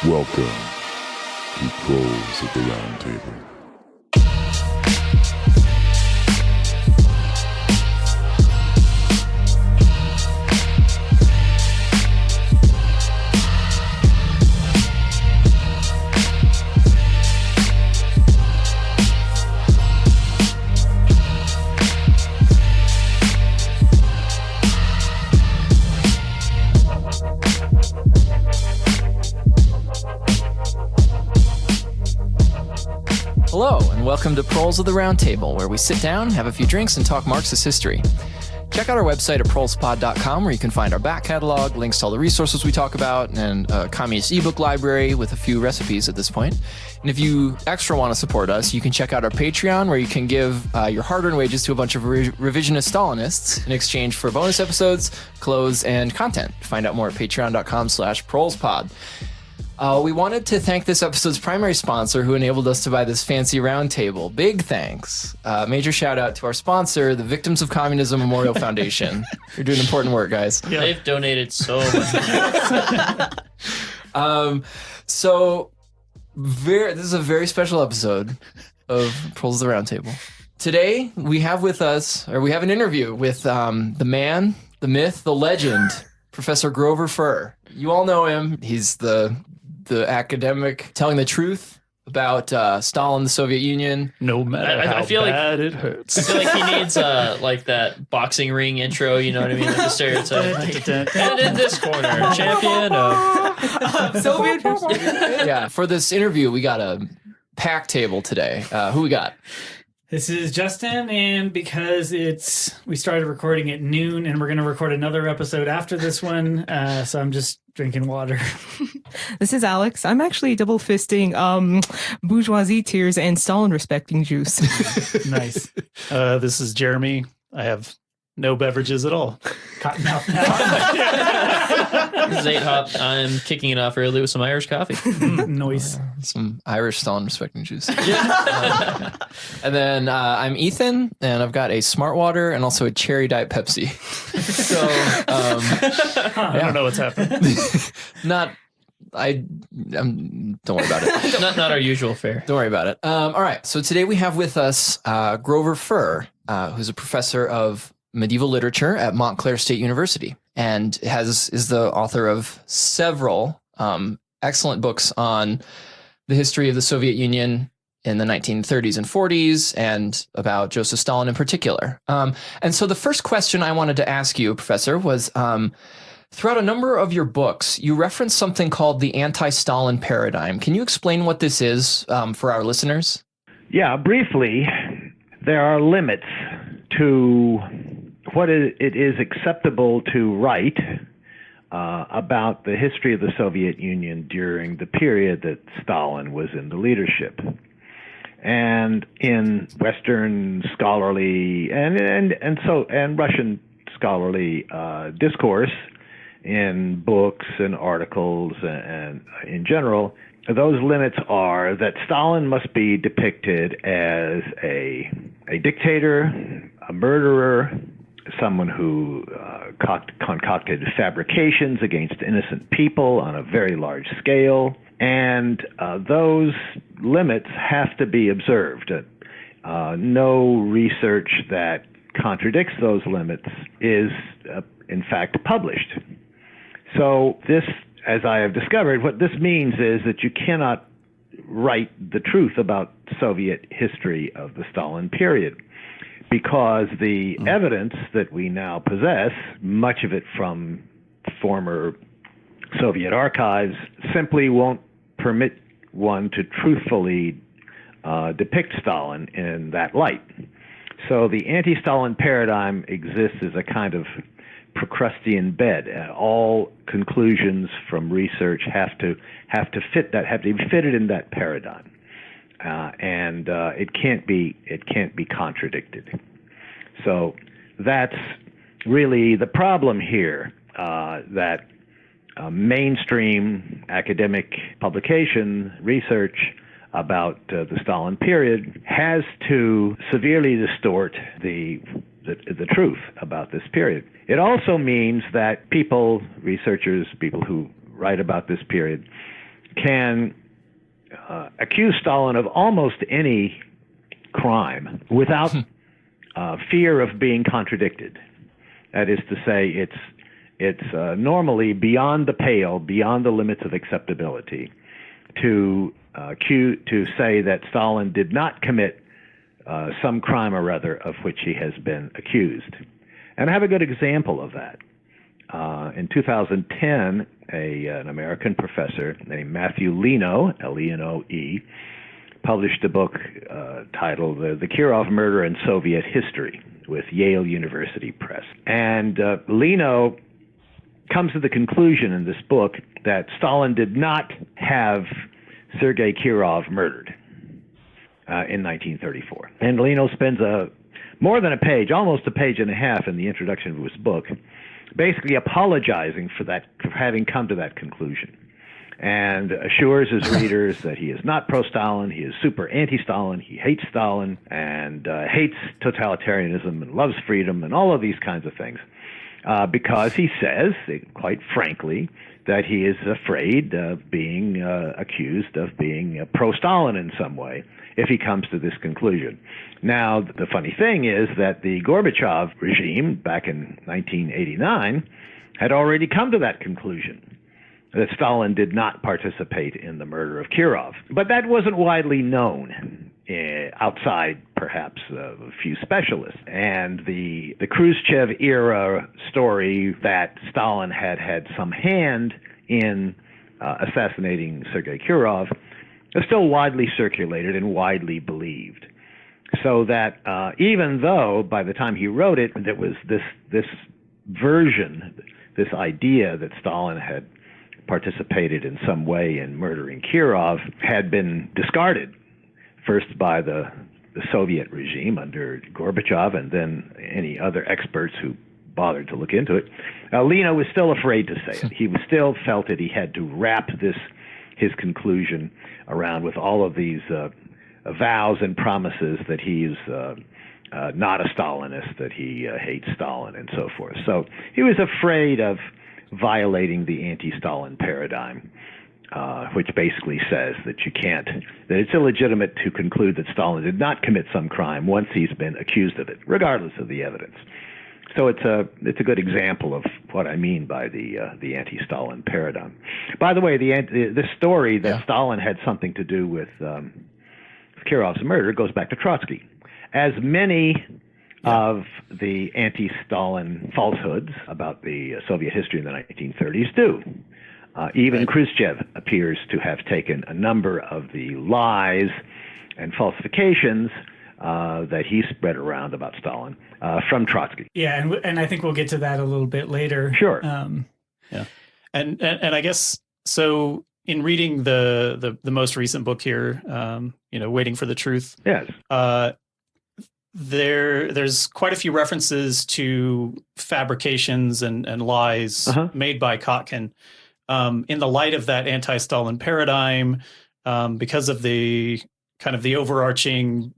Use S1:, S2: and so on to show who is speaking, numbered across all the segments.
S1: Welcome to Proles of the Round Table.
S2: Hello, and welcome to Proles of the Round Table, where we sit down, have a few drinks, and talk Marxist history. Check out our website at prolespod.com, where you can find our back catalog, links to all the resources we talk about, and a communist ebook library with a few recipes at this point. And if you extra want to support us, you can check out our Patreon, where you can give your hard-earned wages to a bunch of revisionist Stalinists in exchange for bonus episodes, clothes, and content. Find out more at patreon.com/prolespod. We wanted to thank this episode's primary sponsor who enabled us to buy this fancy round table. Big thanks. Major shout out to our sponsor, the Victims of Communism Memorial Foundation. You're doing important work, guys.
S3: Yeah. They've donated so much.
S2: This is a very special episode of Proles of the Round Table. Today, we have an interview with the man, the myth, the legend, Professor Grover Furr. You all know him. He's the academic telling the truth about Stalin, the Soviet Union.
S3: No matter how bad it hurts. I feel like he needs like that boxing ring intro, you know what I mean? Like the stereotype. And in this corner, champion of
S2: Soviet history. Yeah, for this interview, we got a packed table today. Who we got?
S4: This is Justin, and because we started recording at noon, and we're going to record another episode after this one, so I'm just drinking water.
S5: This is Alex. I'm actually double fisting bourgeoisie tears and Stalin respecting juice.
S3: Nice. This is Jeremy. I have no beverages at all.
S4: Cottonmouth.
S6: This is 8 Hop. I'm kicking it off early with some Irish coffee.
S4: Noise.
S2: Some Irish Stalin respecting juice. And then I'm Ethan, and I've got a Smart Water and also a cherry Diet Pepsi. So
S3: I don't know what's happening.
S2: Don't worry about it.
S6: Not our usual fare.
S2: Don't worry about it. All right. So today we have with us Grover Furr, who's a professor of medieval literature at Montclair State University, and is the author of several excellent books on the history of the Soviet Union in the 1930s and 40s, and about Joseph Stalin in particular. And so the first question I wanted to ask you, Professor, was throughout a number of your books, you reference something called the anti-Stalin paradigm. Can you explain what this is for our listeners?
S7: Yeah, briefly, there are limits to what it is acceptable to write about the history of the Soviet Union during the period that Stalin was in the leadership. And in Western scholarly and Russian scholarly discourse, in books and articles and in general, those limits are that Stalin must be depicted as a dictator, a murderer, someone who concocted fabrications against innocent people on a very large scale, and those limits have to be observed. No research that contradicts those limits is, in fact, published. So this, as I have discovered, what this means is that you cannot write the truth about Soviet history of the Stalin period, because the evidence that we now possess, much of it from former Soviet archives, simply won't permit one to truthfully depict Stalin in that light. So the anti-Stalin paradigm exists as a kind of Procrustean bed. All conclusions from research have to be fitted in that paradigm, and it can't be contradicted. So that's really the problem here. That mainstream academic publication research about the Stalin period has to severely distort the truth about this period. It also means that researchers, people who write about this period, can accuse Stalin of almost any crime without fear of being contradicted. That is to say, it's normally beyond the pale, beyond the limits of acceptability, to say that Stalin did not commit some crime or other of which he has been accused. And I have a good example of that. In 2010, an American professor named Matthew Leno, Lenoe, published a book titled The Kirov Murder in Soviet History with Yale University Press. And Leno comes to the conclusion in this book that Stalin did not have Sergei Kirov murdered in 1934. And Leno spends more than a page, almost a page and a half in the introduction of his book, basically apologizing for having come to that conclusion, and assures his readers that he is not pro-Stalin, he is super anti-Stalin, he hates Stalin, and hates totalitarianism and loves freedom and all of these kinds of things, because he says, quite frankly, that he is afraid of being accused of being pro-Stalin in some way if he comes to this conclusion. Now, the funny thing is that the Gorbachev regime back in 1989 had already come to that conclusion, that Stalin did not participate in the murder of Kirov. But that wasn't widely known outside, perhaps, a few specialists. And the Khrushchev-era story that Stalin had some hand in assassinating Sergei Kirov is still widely circulated and widely believed. So that even though by the time he wrote it, there was this version, this idea that Stalin had participated in some way in murdering Kirov had been discarded, first by the Soviet regime under Gorbachev and then any other experts who bothered to look into it. Leno was still afraid to say it. He was still felt that he had to wrap his conclusion around with all of these vows and promises that he's not a Stalinist, that he hates Stalin, and so forth. So he was afraid of violating the anti-Stalin paradigm, which basically says that that it's illegitimate to conclude that Stalin did not commit some crime once he's been accused of it, regardless of the evidence. So it's a good example of what I mean by the anti-Stalin paradigm. By the way, the story that Stalin had something to do with Kirov's murder goes back to Trotsky, as many of the anti-Stalin falsehoods about the Soviet history in the 1930s do. Even Khrushchev appears to have taken a number of the lies and falsifications that he spread around about Stalin from Trotsky.
S4: Yeah, and I think we'll get to that a little bit later.
S7: Sure.
S8: Yeah, and I guess so. In reading the most recent book here, Waiting for the Truth.
S7: Yes.
S8: There's quite a few references to fabrications and lies made by Kotkin. In the light of that anti-Stalin paradigm, because of the kind of the overarching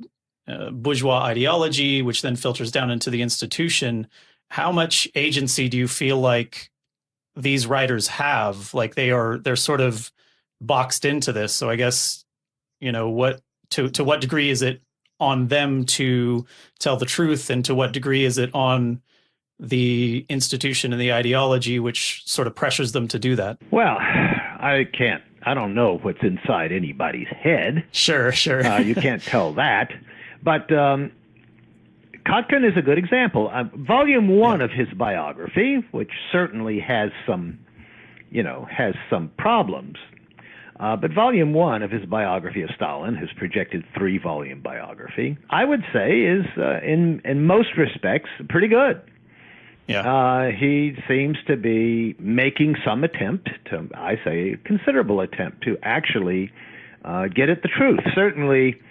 S8: bourgeois ideology, which then filters down into the institution, how much agency do you feel like these writers have? Like they're sort of boxed into this. So I guess, to what degree is it on them to tell the truth, and to what degree is it on the institution and the ideology which sort of pressures them to do that?
S7: Well, I don't know what's inside anybody's head.
S8: Sure.
S7: You can't tell that. But Kotkin is a good example. Volume 1 of his biography, which certainly has some problems, but Volume 1 of his biography of Stalin, his projected 3-volume biography, I would say is, in most respects, pretty good.
S8: Yeah.
S7: He seems to be making some attempt, I say considerable attempt, to actually get at the truth. Certainly,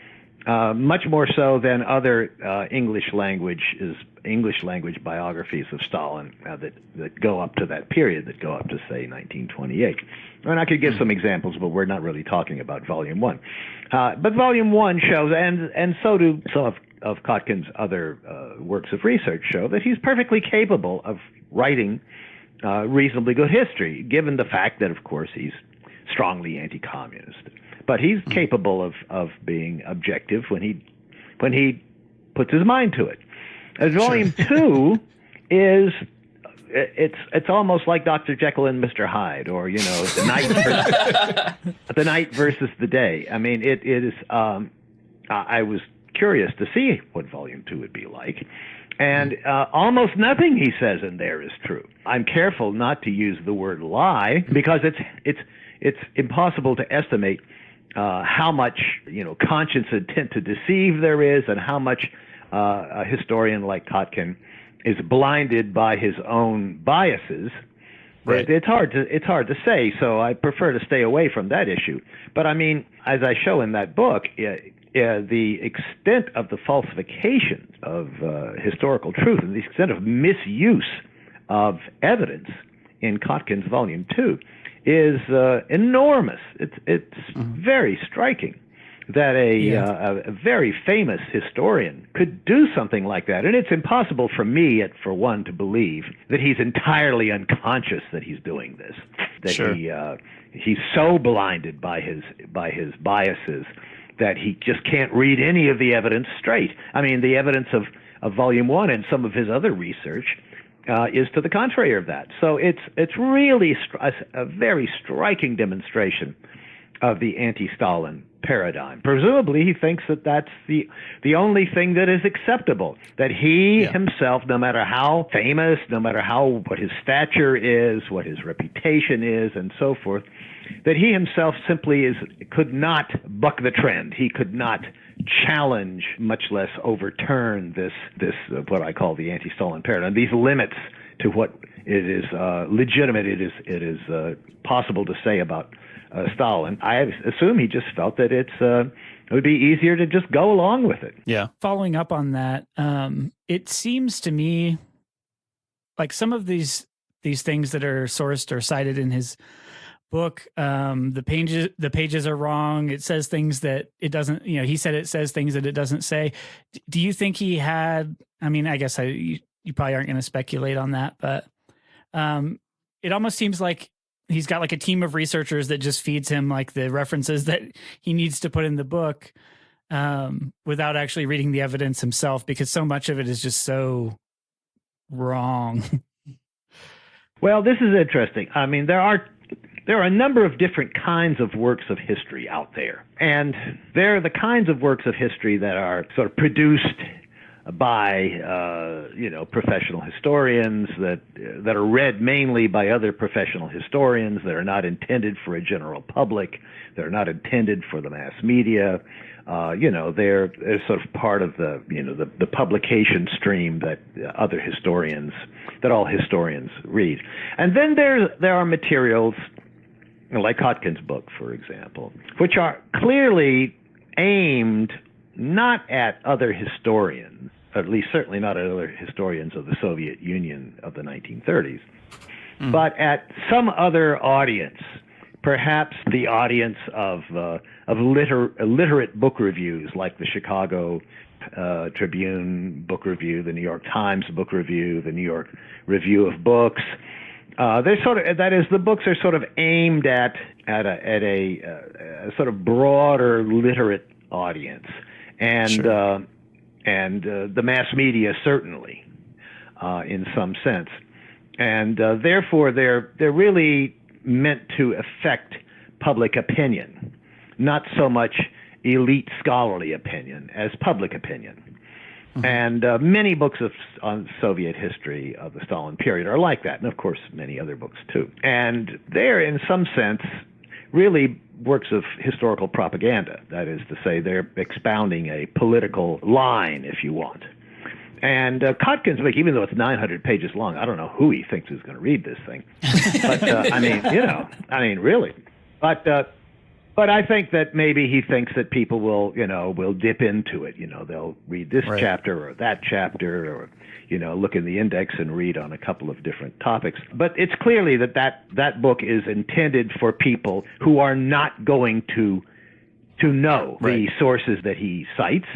S7: much more so than other English language biographies of Stalin that go up to that period, that go up to, say, 1928. And I could give some examples, but we're not really talking about Volume 1. But Volume 1 shows, and so do some of Kotkin's other works of research, show that he's perfectly capable of writing reasonably good history, given the fact that, of course, he's strongly anti-communist. But he's capable of being objective when he puts his mind to it. As volume 2 is, it's almost like Dr. Jekyll and Mr. Hyde, or the night versus the day. I mean, it is. I was curious to see what volume 2 would be like, and almost nothing he says in there is true. I'm careful not to use the word lie because it's impossible to estimate how much conscious intent to deceive there is, and how much a historian like Kotkin is blinded by his own biases. Right. It's hard to say, so I prefer to stay away from that issue. But I mean, as I show in that book, the extent of the falsification of historical truth and the extent of misuse of evidence in Kotkin's Volume 2 is enormous. It's very striking that a very famous historian could do something like that. And it's impossible for me, for one, to believe that he's entirely unconscious that he's doing this, that he's so blinded by his biases that he just can't read any of the evidence straight. I mean, the evidence of Volume 1 and some of his other research is to the contrary of that. So it's really a very striking demonstration of the anti-Stalin paradigm. Presumably, he thinks that that's the only thing that is acceptable, that he himself, no matter how famous, no matter what his stature is, what his reputation is, and so forth, that he himself simply could not buck the trend. He could not challenge, much less overturn this what I call the anti-Stalin paradigm, these limits to what it is legitimate, it is possible to say about Stalin. I assume he just felt that it would be easier to just go along with it.
S4: Yeah. Following up on that, it seems to me like some of these things that are sourced or cited in his book, the pages are wrong. It says things that it doesn't. He said it says things that it doesn't say. Do you think he had? I mean, I guess you probably aren't going to speculate on that, but it almost seems like he's got like a team of researchers that just feeds him like the references that he needs to put in the book without actually reading the evidence himself, because so much of it is just so wrong.
S7: Well, this is interesting. I mean, there are a number of different kinds of works of history out there, and they're the kinds of works of history that are sort of produced by professional historians, that are read mainly by other professional historians, that are not intended for a general public, that are not intended for the mass media. They're sort of part of the publication stream that all historians read. And then there are materials like Kotkin's book, for example, which are clearly aimed not at other historians, at least certainly not at other historians of the Soviet Union of the 1930s, but at some other audience, perhaps the audience of literate book reviews like the Chicago Tribune Book Review, the New York Times Book Review, the New York Review of Books. The books are sort of aimed at a sort of broader literate audience, and the mass media certainly, in some sense, and therefore they're really meant to affect public opinion, not so much elite scholarly opinion as public opinion. And many books on Soviet history of the Stalin period are like that, and of course many other books too. And they're, in some sense, really works of historical propaganda. That is to say, they're expounding a political line, if you want. And Kotkin's book, even though it's 900 pages long, I don't know who he thinks is going to read this thing. But really. But I think that maybe he thinks that people will dip into it. They'll read this chapter or that chapter, or, look in the index and read on a couple of different topics. But it's clearly that book is intended for people who are not going to know the sources that he cites,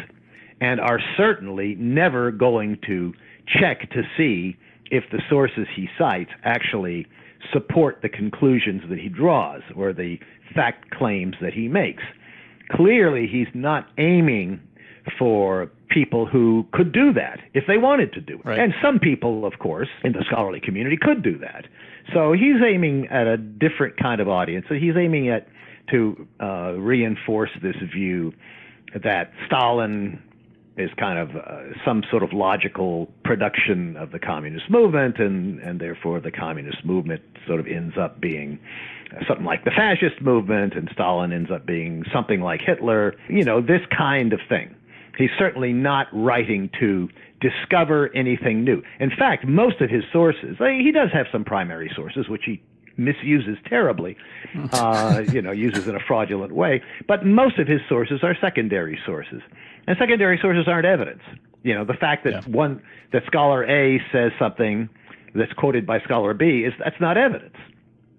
S7: and are certainly never going to check to see if the sources he cites actually support the conclusions that he draws or the fact claims that he makes. Clearly, he's not aiming for people who could do that if they wanted to do it.
S8: Right.
S7: And some people, of course, in the scholarly community could do that. So he's aiming at a different kind of audience. So he's aiming at to reinforce this view that Stalin is kind of some sort of logical production of the communist movement, and therefore the communist movement sort of ends up being something like the fascist movement, and Stalin ends up being something like Hitler, this kind of thing. He's certainly not writing to discover anything new. In fact, most of his sources, he does have some primary sources, which he misuses terribly, uses in a fraudulent way, but most of his sources are secondary sources. And secondary sources aren't evidence. The fact that that scholar A says something that's quoted by scholar B that's not evidence.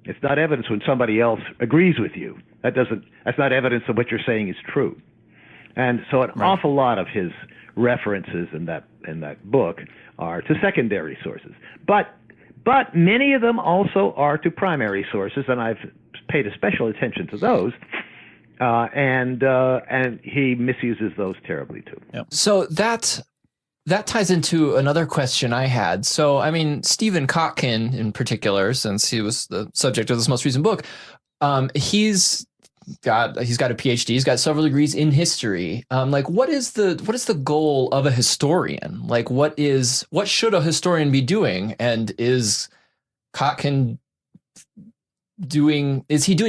S7: It's not evidence when somebody else agrees with you. That's not evidence that what you're saying is true. And so an awful lot of his references in that book are to secondary sources. But many of them also are to primary sources, and I've paid a special attention to those. And he misuses those terribly too.
S8: Yep.
S2: So that ties into another question I had. So, I mean, Stephen Kotkin in particular, since he was the subject of this most recent book, he's got a PhD. He's got several degrees in history. What is the goal of a historian? What should a historian be doing? And is Kotkin doing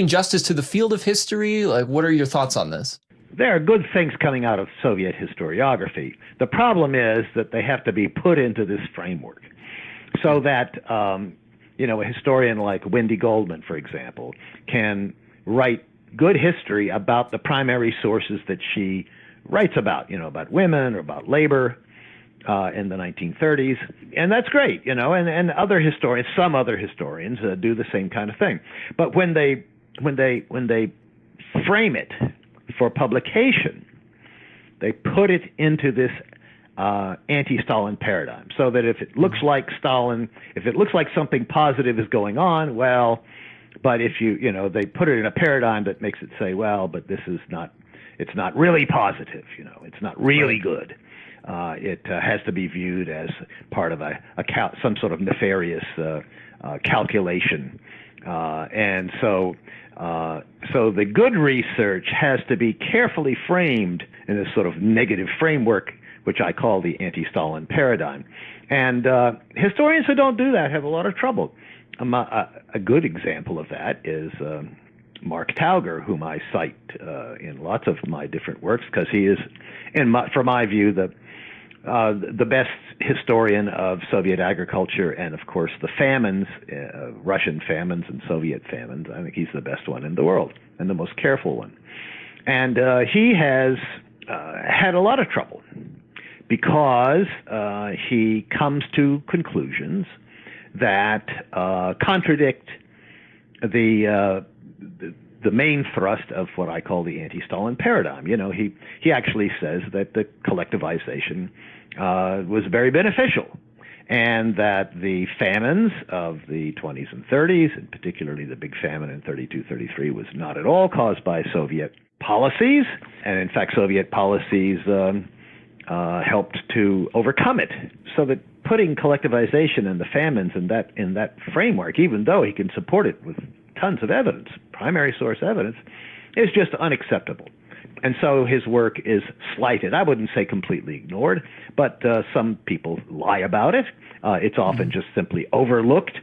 S2: justice to the field of history? What are your thoughts on this?
S7: There are good things coming out of Soviet historiography. The problem is that they have to be put into this framework so that, a historian like Wendy Goldman, for example, can write good history about the primary sources that she writes about, about women or about labor in the 1930s. And that's great, and some other historians do the same kind of thing. But when they frame it for publication, they put it into this anti-Stalin paradigm, so that if it looks like Stalin, if it looks like something positive is going on, well, but if they put it in a paradigm that makes it say, well, but it's not really positive, it's not really good. It has to be viewed as part of some sort of nefarious calculation, and so the good research has to be carefully framed in this sort of negative framework, which I call the anti-Stalin paradigm. And historians who don't do that have a lot of trouble. A good example of that is Mark Tauger, whom I cite in lots of my different works, because he is, from my view, the best historian of Soviet agriculture, and of course the famines, Russian famines and Soviet famines. I think he's the best one in the world and the most careful one. And he has had a lot of trouble because he comes to conclusions that contradict the main thrust of what I call the anti-Stalin paradigm. He actually says that the collectivization was very beneficial, and that the famines of the 20s and 30s, and particularly the big famine in 32-33, was not at all caused by Soviet policies, and in fact Soviet policies helped to overcome it. So that putting collectivization and the famines in that framework, even though he can support it with tons of evidence, primary source evidence, is just unacceptable. And so his work is slighted. I wouldn't say completely ignored, but some people lie about it. It's often just simply overlooked.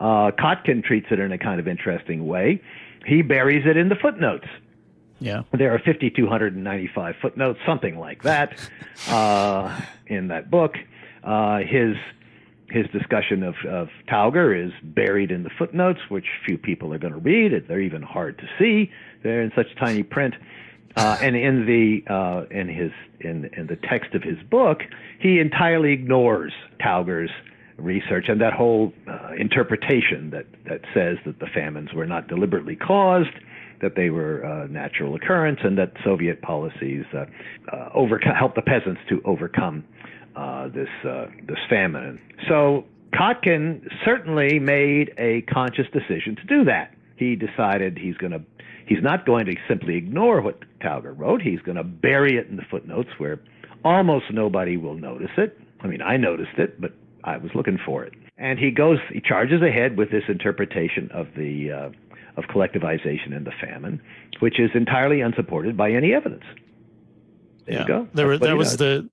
S7: Kotkin treats it in a kind of interesting way. He buries it in the footnotes.
S8: Yeah.
S7: There are 5,295 footnotes, something like that, in that book. His discussion of Tauger is buried in the footnotes, which few people are going to read. They're even hard to see. They're in such tiny print. And in the text of his book, he entirely ignores Tauger's research and that whole interpretation that says that the famines were not deliberately caused, that they were natural occurrence, and that Soviet policies helped the peasants to overcome this famine. So Kotkin certainly made a conscious decision to do that. He decided he's not going to simply ignore what Tauger wrote. He's going to bury it in the footnotes where almost nobody will notice it. I mean, I noticed it, but I was looking for it. And he charges ahead with this interpretation of of collectivization and the famine, which is entirely unsupported by any evidence. There you go.
S8: There was the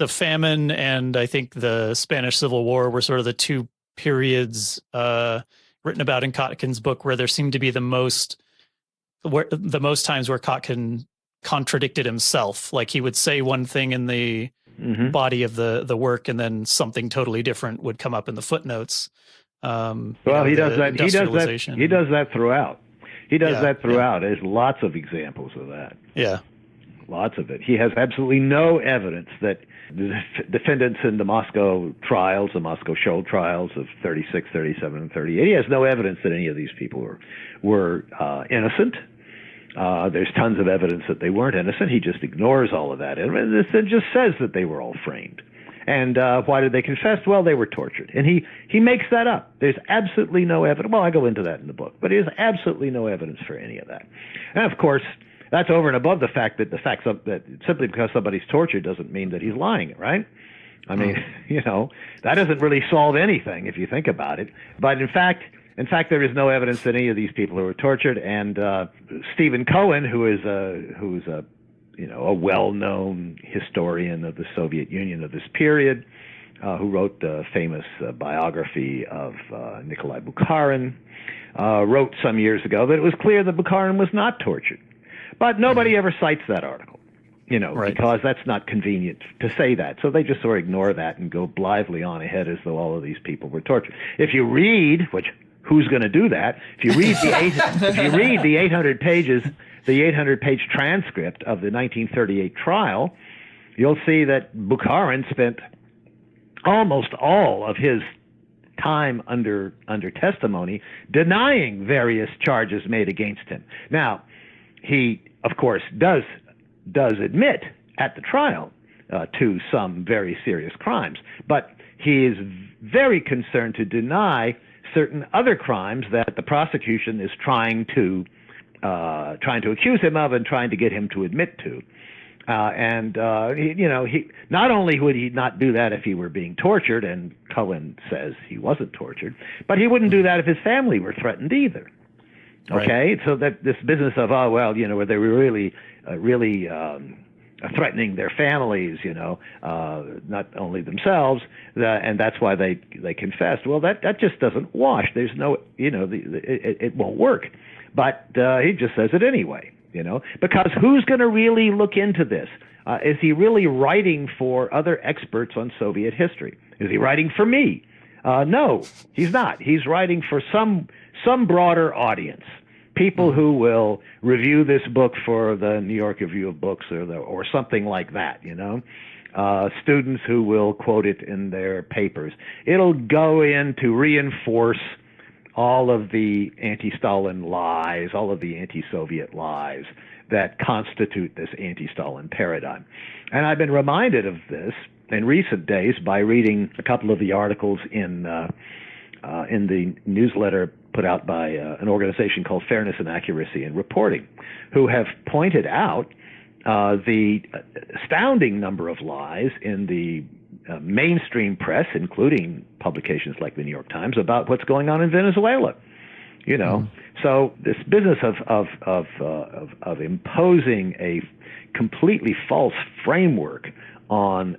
S8: famine, and I think the Spanish Civil War were sort of the two periods written about in Kotkin's book where there seemed to be the most times where Kotkin contradicted himself. Like he would say one thing in the body of the work, and then something totally different would come up in the footnotes.
S7: He does that. He does that throughout. There's lots of examples of that.
S8: Yeah.
S7: Lots of it. He has absolutely no evidence that the defendants in the Moscow trials, the Moscow show trials of 36, 37, and 38, he has no evidence that any of these people were innocent. There's tons of evidence that they weren't innocent. He just ignores all of that. It just says that they were all framed. And why did they confess? Well, they were tortured. And he makes that up. There's absolutely no evidence. Well, I go into that in the book. But there's absolutely no evidence for any of that. And, of course, that's over and above the fact that that simply because somebody's tortured doesn't mean that he's lying, right? I mean, that doesn't really solve anything if you think about it. But, in fact, there is no evidence that any of these people who were tortured. And Stephen Cohen, who is a well-known historian of the Soviet Union of this period, who wrote the famous biography of Nikolai Bukharin, wrote some years ago that it was clear that Bukharin was not tortured. But nobody ever cites that article,
S8: right,
S7: because that's not convenient to say that. So they just sort of ignore that and go blithely on ahead as though all of these people were tortured. If you read, who's going to do that? If you read the 800-page transcript of the 1938 trial, you'll see that Bukharin spent almost all of his time under testimony denying various charges made against him. Now, he, of course, does admit at the trial to some very serious crimes, but he is very concerned to deny certain other crimes that the prosecution is trying to accuse him of and trying to get him to admit to. He not only would he not do that if he were being tortured, and Cohen says he wasn't tortured, but he wouldn't do that if his family were threatened either. Okay, right. So that this business of where they were really threatening their families, not only themselves, and that's why they confessed. Well, that just doesn't wash. There's no, it won't work. But he just says it anyway, because who's going to really look into this? Is he really writing for other experts on Soviet history? Is he writing for me? No, he's not. He's writing for some broader audience, people who will review this book for the New York Review of Books or something like that, students who will quote it in their papers. It'll go in to reinforce all of the anti-Stalin lies, all of the anti-Soviet lies that constitute this anti-Stalin paradigm. And I've been reminded of this in recent days by reading a couple of the articles in the newsletter put out by an organization called Fairness and Accuracy in Reporting, who have pointed out the astounding number of lies in the mainstream press, including publications like the New York Times, about what's going on in Venezuela. So this business of imposing a completely false framework on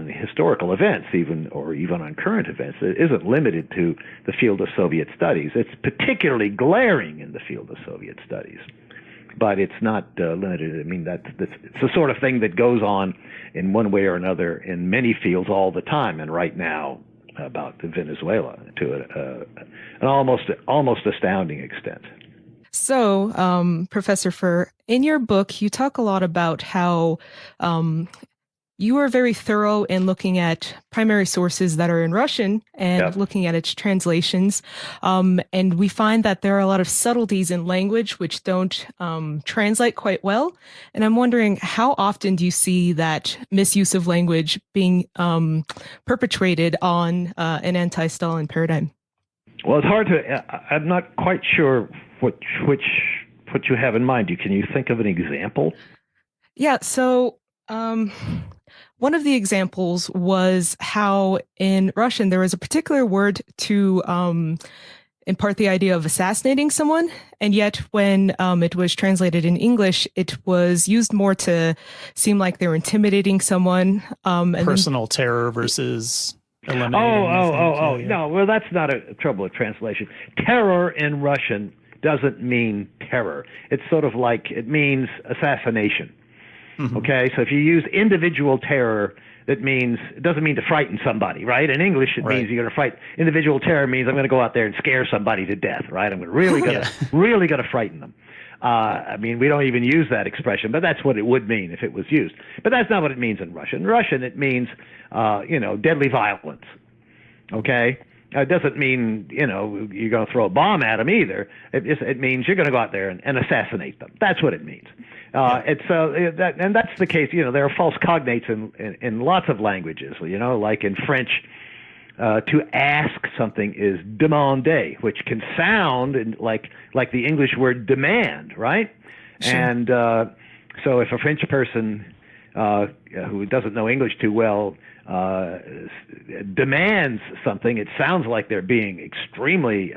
S7: historical events, even on current events, it isn't limited to the field of Soviet studies. It's particularly glaring in the field of Soviet studies, but it's not limited. I mean, it's the sort of thing that goes on in one way or another in many fields all the time, and right now about Venezuela to an almost astounding extent.
S5: So, Professor Furr, in your book, you talk a lot about how you are very thorough in looking at primary sources that are in Russian and looking at its translations. And we find that there are a lot of subtleties in language which don't translate quite well. And I'm wondering, how often do you see that misuse of language being perpetrated on an anti-Stalin paradigm?
S7: Well, it's hard to. I'm not quite sure what you have in mind. Can you think of an example?
S5: Yeah. So one of the examples was how in Russian there was a particular word to impart the idea of assassinating someone, and yet when it was translated in English, it was used more to seem like they're intimidating someone.
S8: Personal terror versus eliminating.
S7: Yeah. No, well, that's not a trouble with translation. Terror in Russian doesn't mean terror. It's sort of like, it means assassination. Mm-hmm. Okay, so if you use individual terror, it doesn't mean to frighten somebody, right? In English, it means you're going to fight. Individual terror means I'm going to go out there and scare somebody to death, right? I'm really going to frighten them. I mean, we don't even use that expression, but that's what it would mean if it was used. But that's not what it means in Russian. In Russian, it means, deadly violence. Okay? It doesn't mean, you're going to throw a bomb at them either. It means you're going to go out there and assassinate them. That's what it means. And that's the case. There are false cognates in lots of languages. Like in French, to ask something is demander, which can sound like the English word demand, right? Sure. And so if a French person who doesn't know English too well demands something, it sounds like they're being extremely,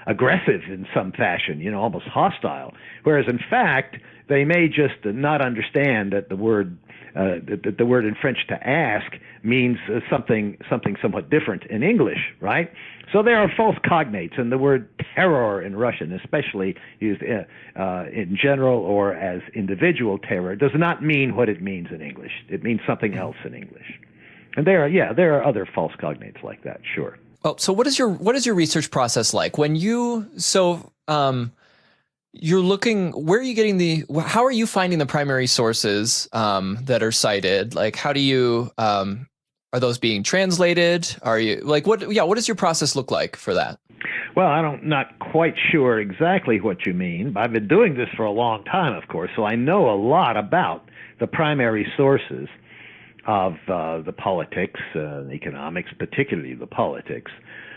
S7: aggressive in some fashion, almost hostile. Whereas in fact, they may just not understand that the word in French to ask means something somewhat different in English, right? So there are false cognates, and the word terror in Russian, especially used in general or as individual terror, does not mean what it means in English. It means something else in English. And there are other false cognates like that, sure.
S2: Oh, so what is your research process like when you're looking? Where are you getting how are you finding the primary sources that are cited? Like, how do you are those being translated? Are you what does your process look like for that?
S7: Well, I'm not quite sure exactly what you mean. I've been doing this for a long time, of course, so I know a lot about the primary sources of the politics, economics, particularly the politics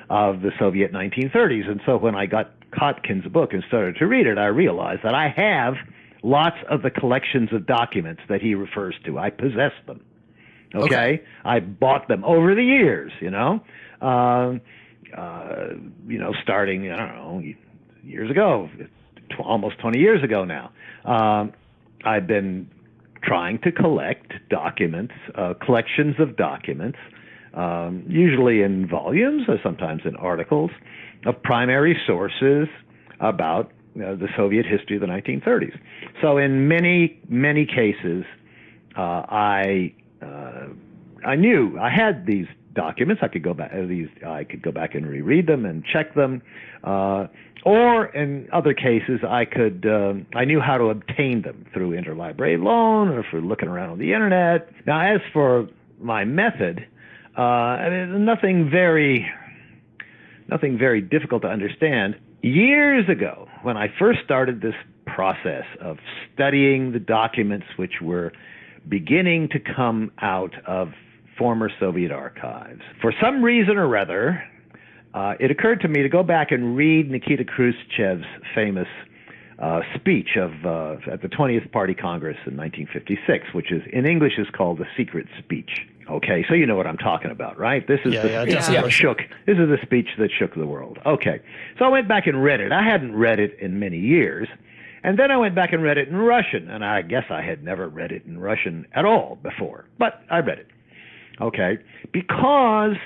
S7: of the Soviet 1930s. And so when I got Kotkin's book and started to read it, I realized that I have lots of the collections of documents that he refers to. I possess them. Okay? I bought them over the years, starting, years ago, almost 20 years ago now. I've been trying to collect documents, collections of documents, usually in volumes or sometimes in articles, of primary sources about the Soviet history of the 1930s. So in many, many cases, I knew I had these documents. I could go back and reread them and check them. Or in other cases, I knew how to obtain them through interlibrary loan or for looking around on the internet. Now, as for my method, nothing very difficult to understand. Years ago, when I first started this process of studying the documents which were beginning to come out of former Soviet archives, for some reason or other, it occurred to me to go back and read Nikita Khrushchev's famous speech at the 20th Party Congress in 1956, which is in English is called the Secret Speech. Okay, so you know what I'm talking about, right? This is the speech that shook. This is the speech that shook the world. Okay, so I went back and read it. I hadn't read it in many years, and then I went back and read it in Russian, and I guess I had never read it in Russian at all before, but I read it. Okay, because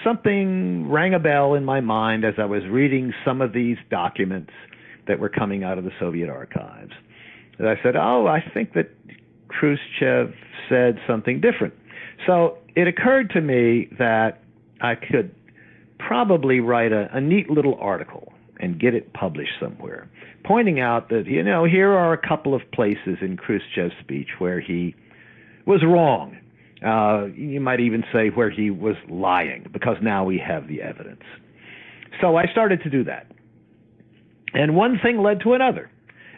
S7: something rang a bell in my mind as I was reading some of these documents that were coming out of the Soviet archives. And I said, I think that Khrushchev said something different. So it occurred to me that I could probably write a neat little article and get it published somewhere, pointing out that, here are a couple of places in Khrushchev's speech where he was wrong. You might even say where he was lying, because now we have the evidence. So I started to do that. And one thing led to another.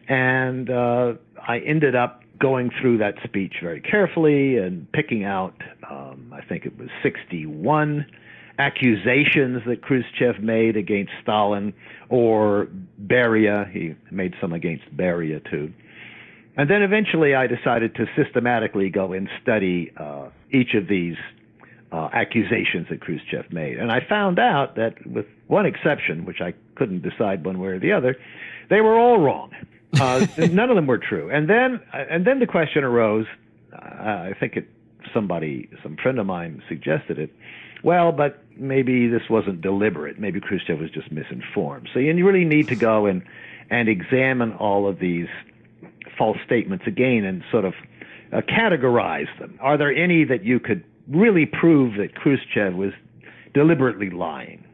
S7: And I ended up going through that speech very carefully and picking out, I think it was 61 accusations that Khrushchev made against Stalin or Beria. He made some against Beria, too. And then eventually I decided to systematically go and study each of these accusations that Khrushchev made. And I found out that, with one exception, which I couldn't decide one way or the other, they were all wrong. None of them were true. And then the question arose, I think some friend of mine suggested it, well, but maybe this wasn't deliberate. Maybe Khrushchev was just misinformed. So you really need to go and examine all of these false statements again and sort of categorize them. Are there any that you could really prove that Khrushchev was deliberately lying?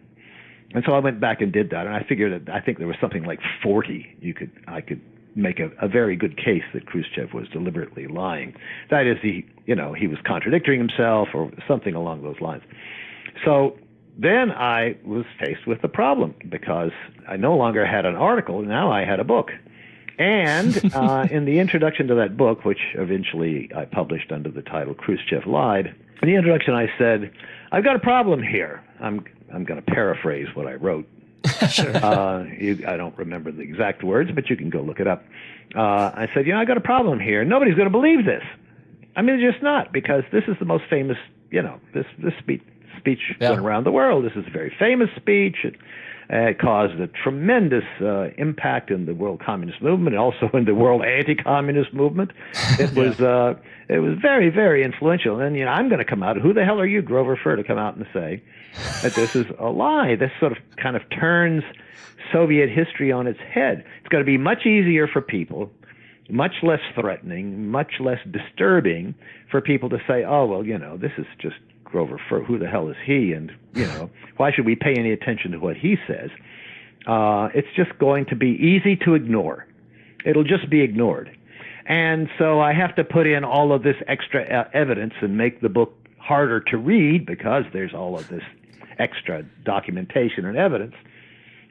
S7: And so I went back and did that, and I figured that I think there was something like 40 I could make a very good case that Khrushchev was deliberately lying. That is, he was contradicting himself or something along those lines. So then I was faced with a problem, because I no longer had an article, now I had a book. And in the introduction to that book, which eventually I published under the title Khrushchev Lied, in the introduction I said, I've got a problem here. I'm going to paraphrase what I wrote. Sure. I don't remember the exact words, but you can go look it up. I said, I got a problem here. Nobody's going to believe this. I mean, it's just not, because this is the most famous, this speech went around the world. This is a very famous speech. It caused a tremendous impact in the world communist movement and also in the world anti-communist movement. It was very, very influential. And I'm going to come out. Who the hell are you, Grover Furr, to come out and say that this is a lie? This sort of kind of turns Soviet history on its head. It's going to be much easier for people, much less threatening, much less disturbing for people to say, oh, well, this is just Grover Furr. Who the hell is he? And, why should we pay any attention to what he says? It's just going to be easy to ignore. It'll just be ignored. And so I have to put in all of this extra evidence and make the book harder to read, because there's all of this extra documentation and evidence.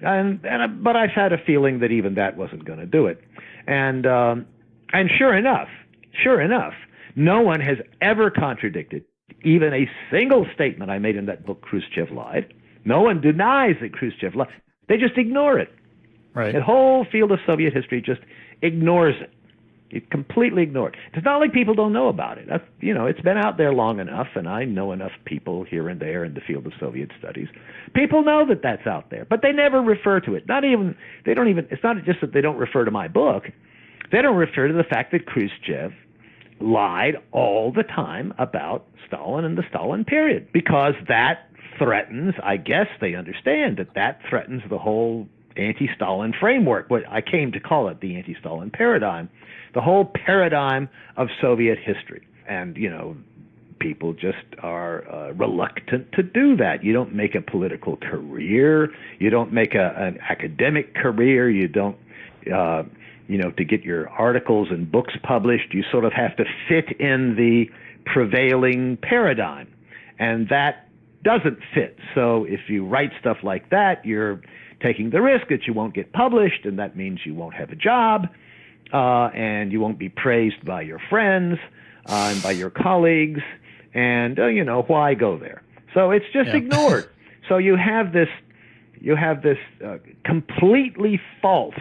S7: But I've had a feeling that even that wasn't going to do it. And sure enough, no one has ever contradicted even a single statement I made in that book, Khrushchev Lied. No one denies that Khrushchev lied. They just ignore it.
S8: Right.
S7: The whole field of Soviet history just ignores it. It completely ignored. It's not like people don't know about it. It's been out there long enough, and I know enough people here and there in the field of Soviet studies. People know that that's out there, but they never refer to it. It's not just that they don't refer to my book. They don't refer to the fact that Khrushchev lied all the time about Stalin and the Stalin period, because that threatens, I guess they understand that threatens the whole anti-Stalin framework, what I came to call it, the anti-Stalin paradigm, the whole paradigm of Soviet history. And, people just are reluctant to do that. You don't make a political career. You don't make an academic career. You don't, to get your articles and books published, you sort of have to fit in the prevailing paradigm. And that doesn't fit. So if you write stuff like that, you're taking the risk that you won't get published, and that means you won't have a job, and you won't be praised by your friends and by your colleagues, and why go there? So it's just ignored. So you have this completely false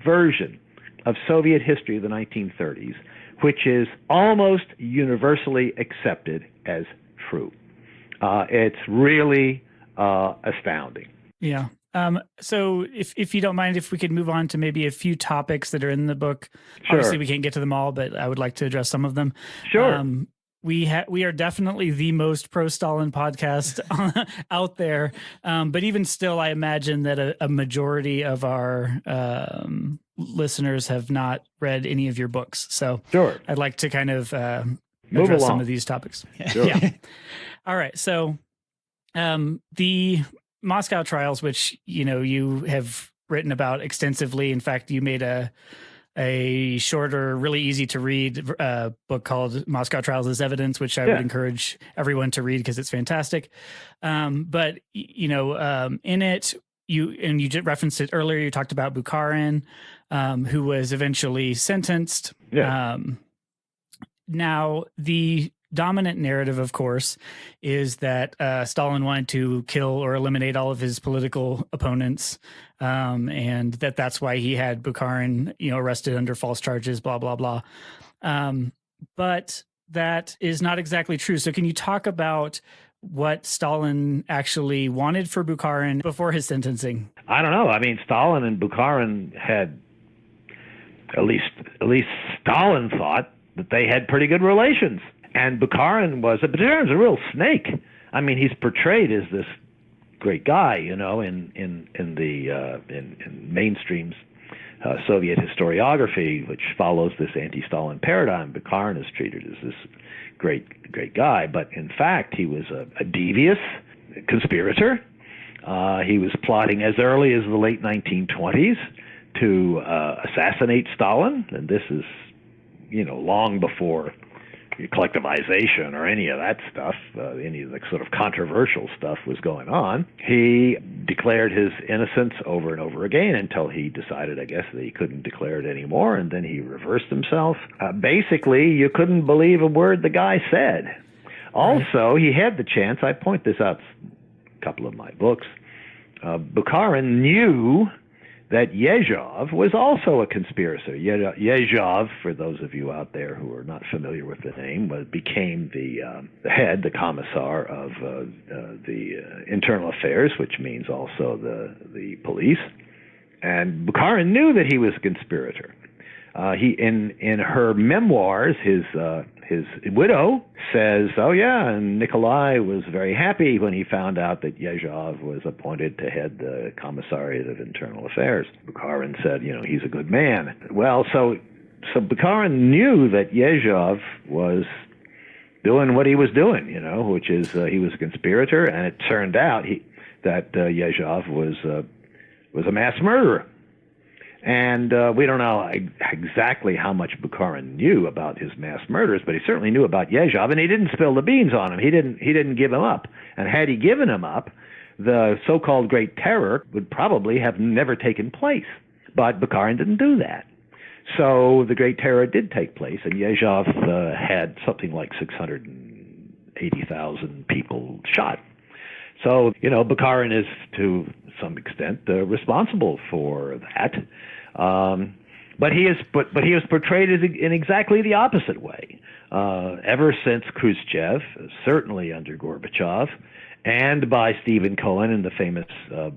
S7: version of Soviet history of the 1930s, which is almost universally accepted as true. It's really astounding.
S4: Yeah. So if you don't mind, if we could move on to maybe a few topics that are in the book.
S7: Sure.
S4: Obviously, we can't get to them all, but I would like to address some of them.
S7: Sure.
S4: We are definitely the most pro-Stalin podcast out there. But even still, I imagine that a majority of our listeners have not read any of your books. So
S7: sure.
S4: I'd like to kind of
S7: Move
S4: address
S7: along.
S4: some of these topics.
S7: Sure.
S4: Yeah. All right. So the Moscow trials, which you have written about extensively. In fact, you made a a shorter, really easy to read book called Moscow Trials as Evidence, which I would encourage everyone to read because it's fantastic. But in it, you just referenced it earlier. You talked about Bukharin, who was eventually sentenced.
S7: Yeah.
S4: Now, the dominant narrative, of course, is that Stalin wanted to kill or eliminate all of his political opponents, and that's why he had Bukharin, arrested under false charges, blah, blah, blah. But that is not exactly true. So can you talk about what Stalin actually wanted for Bukharin before his sentencing?
S7: I don't know. I mean, Stalin and Bukharin had, at least Stalin thought that they had pretty good relations. And Bukharin's a real snake. I mean, he's portrayed as this great guy, in mainstream Soviet historiography, which follows this anti-Stalin paradigm. Bukharin is treated as this great guy, but in fact, he was a devious conspirator. He was plotting as early as the late 1920s to assassinate Stalin, and this is, long before collectivization or any of that stuff, any of the sort of controversial stuff was going on. He declared his innocence over and over again until he decided, I guess, that he couldn't declare it anymore, and then he reversed himself. Basically, you couldn't believe a word the guy said. Also, he had the chance, I point this out in a couple of my books, Bukharin knew that Yezhov was also a conspirator. Yezhov, for those of you out there who are not familiar with the name, became the head, the commissar of the internal affairs, which means also the police. And Bukharin knew that he was a conspirator. In her memoirs, his widow says, "Oh yeah, and Nikolai was very happy when he found out that Yezhov was appointed to head the Commissariat of Internal Affairs." Bukharin said, "He's a good man." Well, so Bukharin knew that Yezhov was doing what he was doing, which is he was a conspirator, and it turned out that Yezhov was a mass murderer. And we don't know exactly how much Bukharin knew about his mass murders, but he certainly knew about Yezhov, and he didn't spill the beans on him. He didn't give him up. And had he given him up, the so-called Great Terror would probably have never taken place. But Bukharin didn't do that. So the Great Terror did take place, and Yezhov had something like 680,000 people shot. So, Bukharin is, to some extent, responsible for that. But he is portrayed in exactly the opposite way. Ever since Khrushchev, certainly under Gorbachev, and by Stephen Cohen in the famous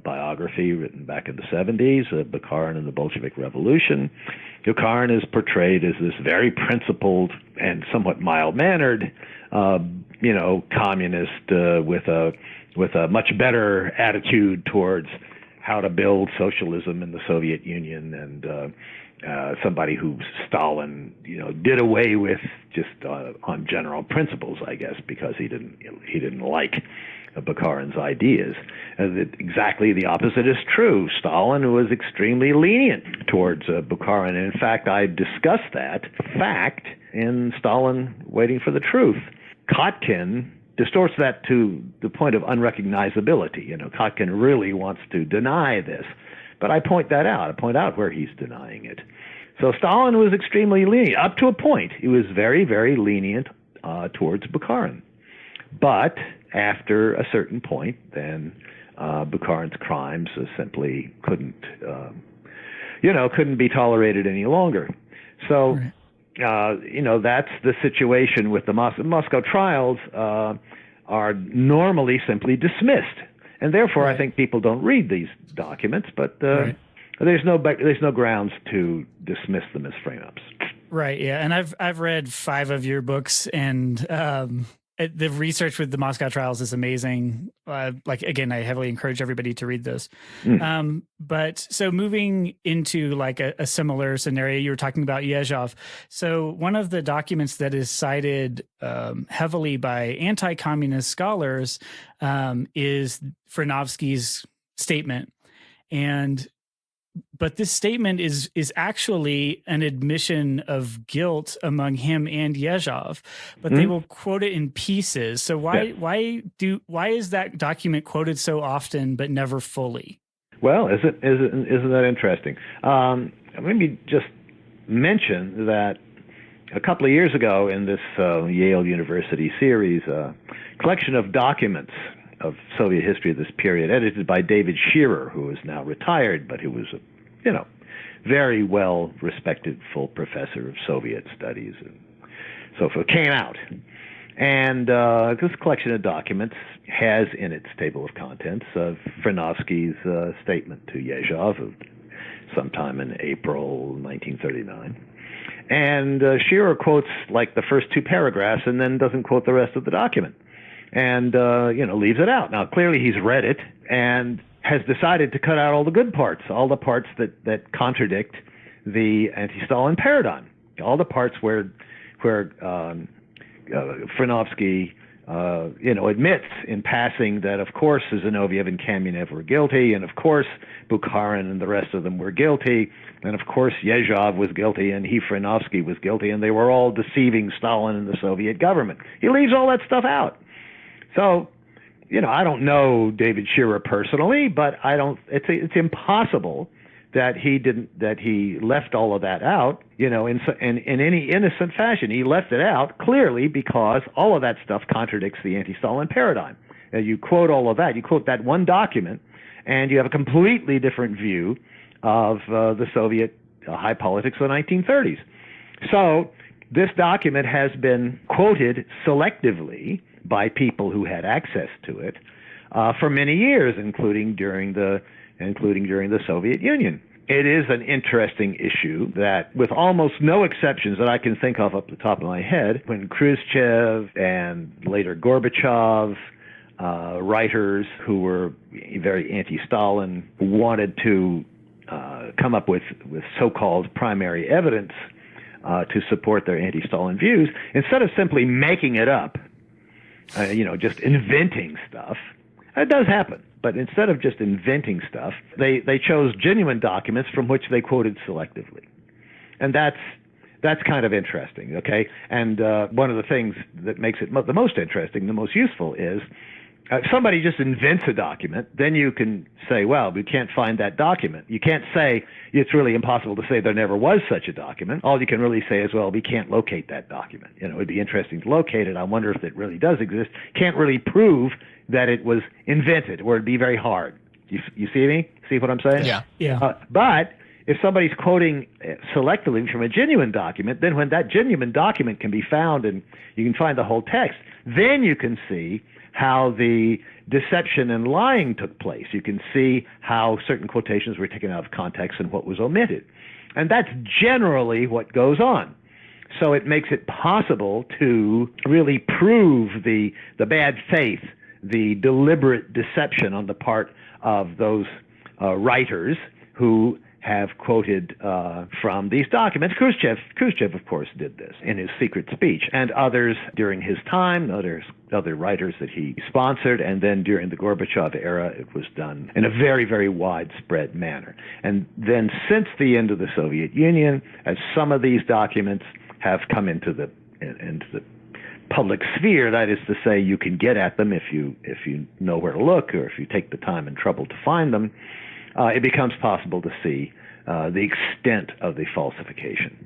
S7: biography written back in the 70s, Bukharin and the Bolshevik Revolution, Bukharin is portrayed as this very principled and somewhat mild-mannered, communist with a much better attitude towards how to build socialism in the Soviet Union, and somebody who Stalin, did away with just on general principles, I guess, because he didn't like Bukharin's ideas. Exactly the opposite is true. Stalin was extremely lenient towards Bukharin. In fact, I discussed that fact in Stalin Waiting for the Truth. Kotkin distorts that to the point of unrecognizability. Kotkin really wants to deny this. But I point that out. I point out where he's denying it. So Stalin was extremely lenient. Up to a point, he was very, very lenient towards Bukharin. But after a certain point, then Bukharin's crimes simply couldn't be tolerated any longer. So, that's the situation with the Moscow trials. Are normally simply dismissed, and therefore I think people don't read these documents. But there's no grounds to dismiss them as frame-ups.
S4: Right. Yeah, and I've read 5 of your books, and the research with the Moscow trials is amazing. Again, I heavily encourage everybody to read those. But so moving into a similar scenario, you were talking about Yezhov. So one of the documents that is cited heavily by anti-communist scholars is Frenovsky's statement. And but this statement is actually an admission of guilt among him and Yezhov, but they will quote it in pieces. So why is that document quoted so often but never fully?
S7: Well, isn't that interesting? Let me just mention that a couple of years ago in this Yale University series, collection of documents of Soviet history of this period, edited by David Shearer, who is now retired, but who was a very well-respected full professor of Soviet studies and so forth, came out. And this collection of documents has in its table of contents Frenovsky's statement to Yezhov of sometime in April 1939. And Shearer quotes like the first two paragraphs and then doesn't quote the rest of the document. And, leaves it out. Now, clearly he's read it and has decided to cut out all the good parts, all the parts that contradict the anti-Stalin paradigm, all the parts where Frenovsky, admits in passing that, of course, Zinoviev and Kamenev were guilty, and of course, Bukharin and the rest of them were guilty, and of course, Yezhov was guilty, and Frenovsky was guilty, and they were all deceiving Stalin and the Soviet government. He leaves all that stuff out. So, I don't know David Shearer personally, but it's impossible that he left all of that out, in any innocent fashion. He left it out clearly because all of that stuff contradicts the anti-Stalin paradigm. You quote all of that, you quote that one document, and you have a completely different view of the Soviet high politics of the 1930s. So this document has been quoted selectively by people who had access to it for many years, including during the Soviet Union. It is an interesting issue that, with almost no exceptions that I can think of up the top of my head, when Khrushchev and later Gorbachev, writers who were very anti-Stalin, wanted to come up with so-called primary evidence to support their anti-Stalin views, instead of simply making it up, just inventing stuff. It does happen, but instead of just inventing stuff, they chose genuine documents from which they quoted selectively, and that's kind of interesting. Okay, and one of the things that makes it the most interesting, the most useful, is somebody just invents a document, then you can say, well, we can't find that document. You can't say it's really impossible to say there never was such a document. All you can really say is, well, we can't locate that document. It'd be interesting to locate it. I wonder if it really does exist. Can't really prove that it was invented, or it'd be very hard. You see me? See what I'm saying?
S2: Yeah.
S7: But if somebody's quoting selectively from a genuine document, then when that genuine document can be found and you can find the whole text, then you can see how the deception and lying took place. You can see how certain quotations were taken out of context and what was omitted. And that's generally what goes on. So it makes it possible to really prove the bad faith, the deliberate deception on the part of those writers who have quoted from these documents. Khrushchev, of course, did this in his secret speech, and others during his time, other writers that he sponsored, and then during the Gorbachev era, it was done in a very, very widespread manner. And then since the end of the Soviet Union, as some of these documents have come into the public sphere, that is to say, you can get at them if you know where to look, or if you take the time and trouble to find them, it becomes possible to see the extent of the falsification.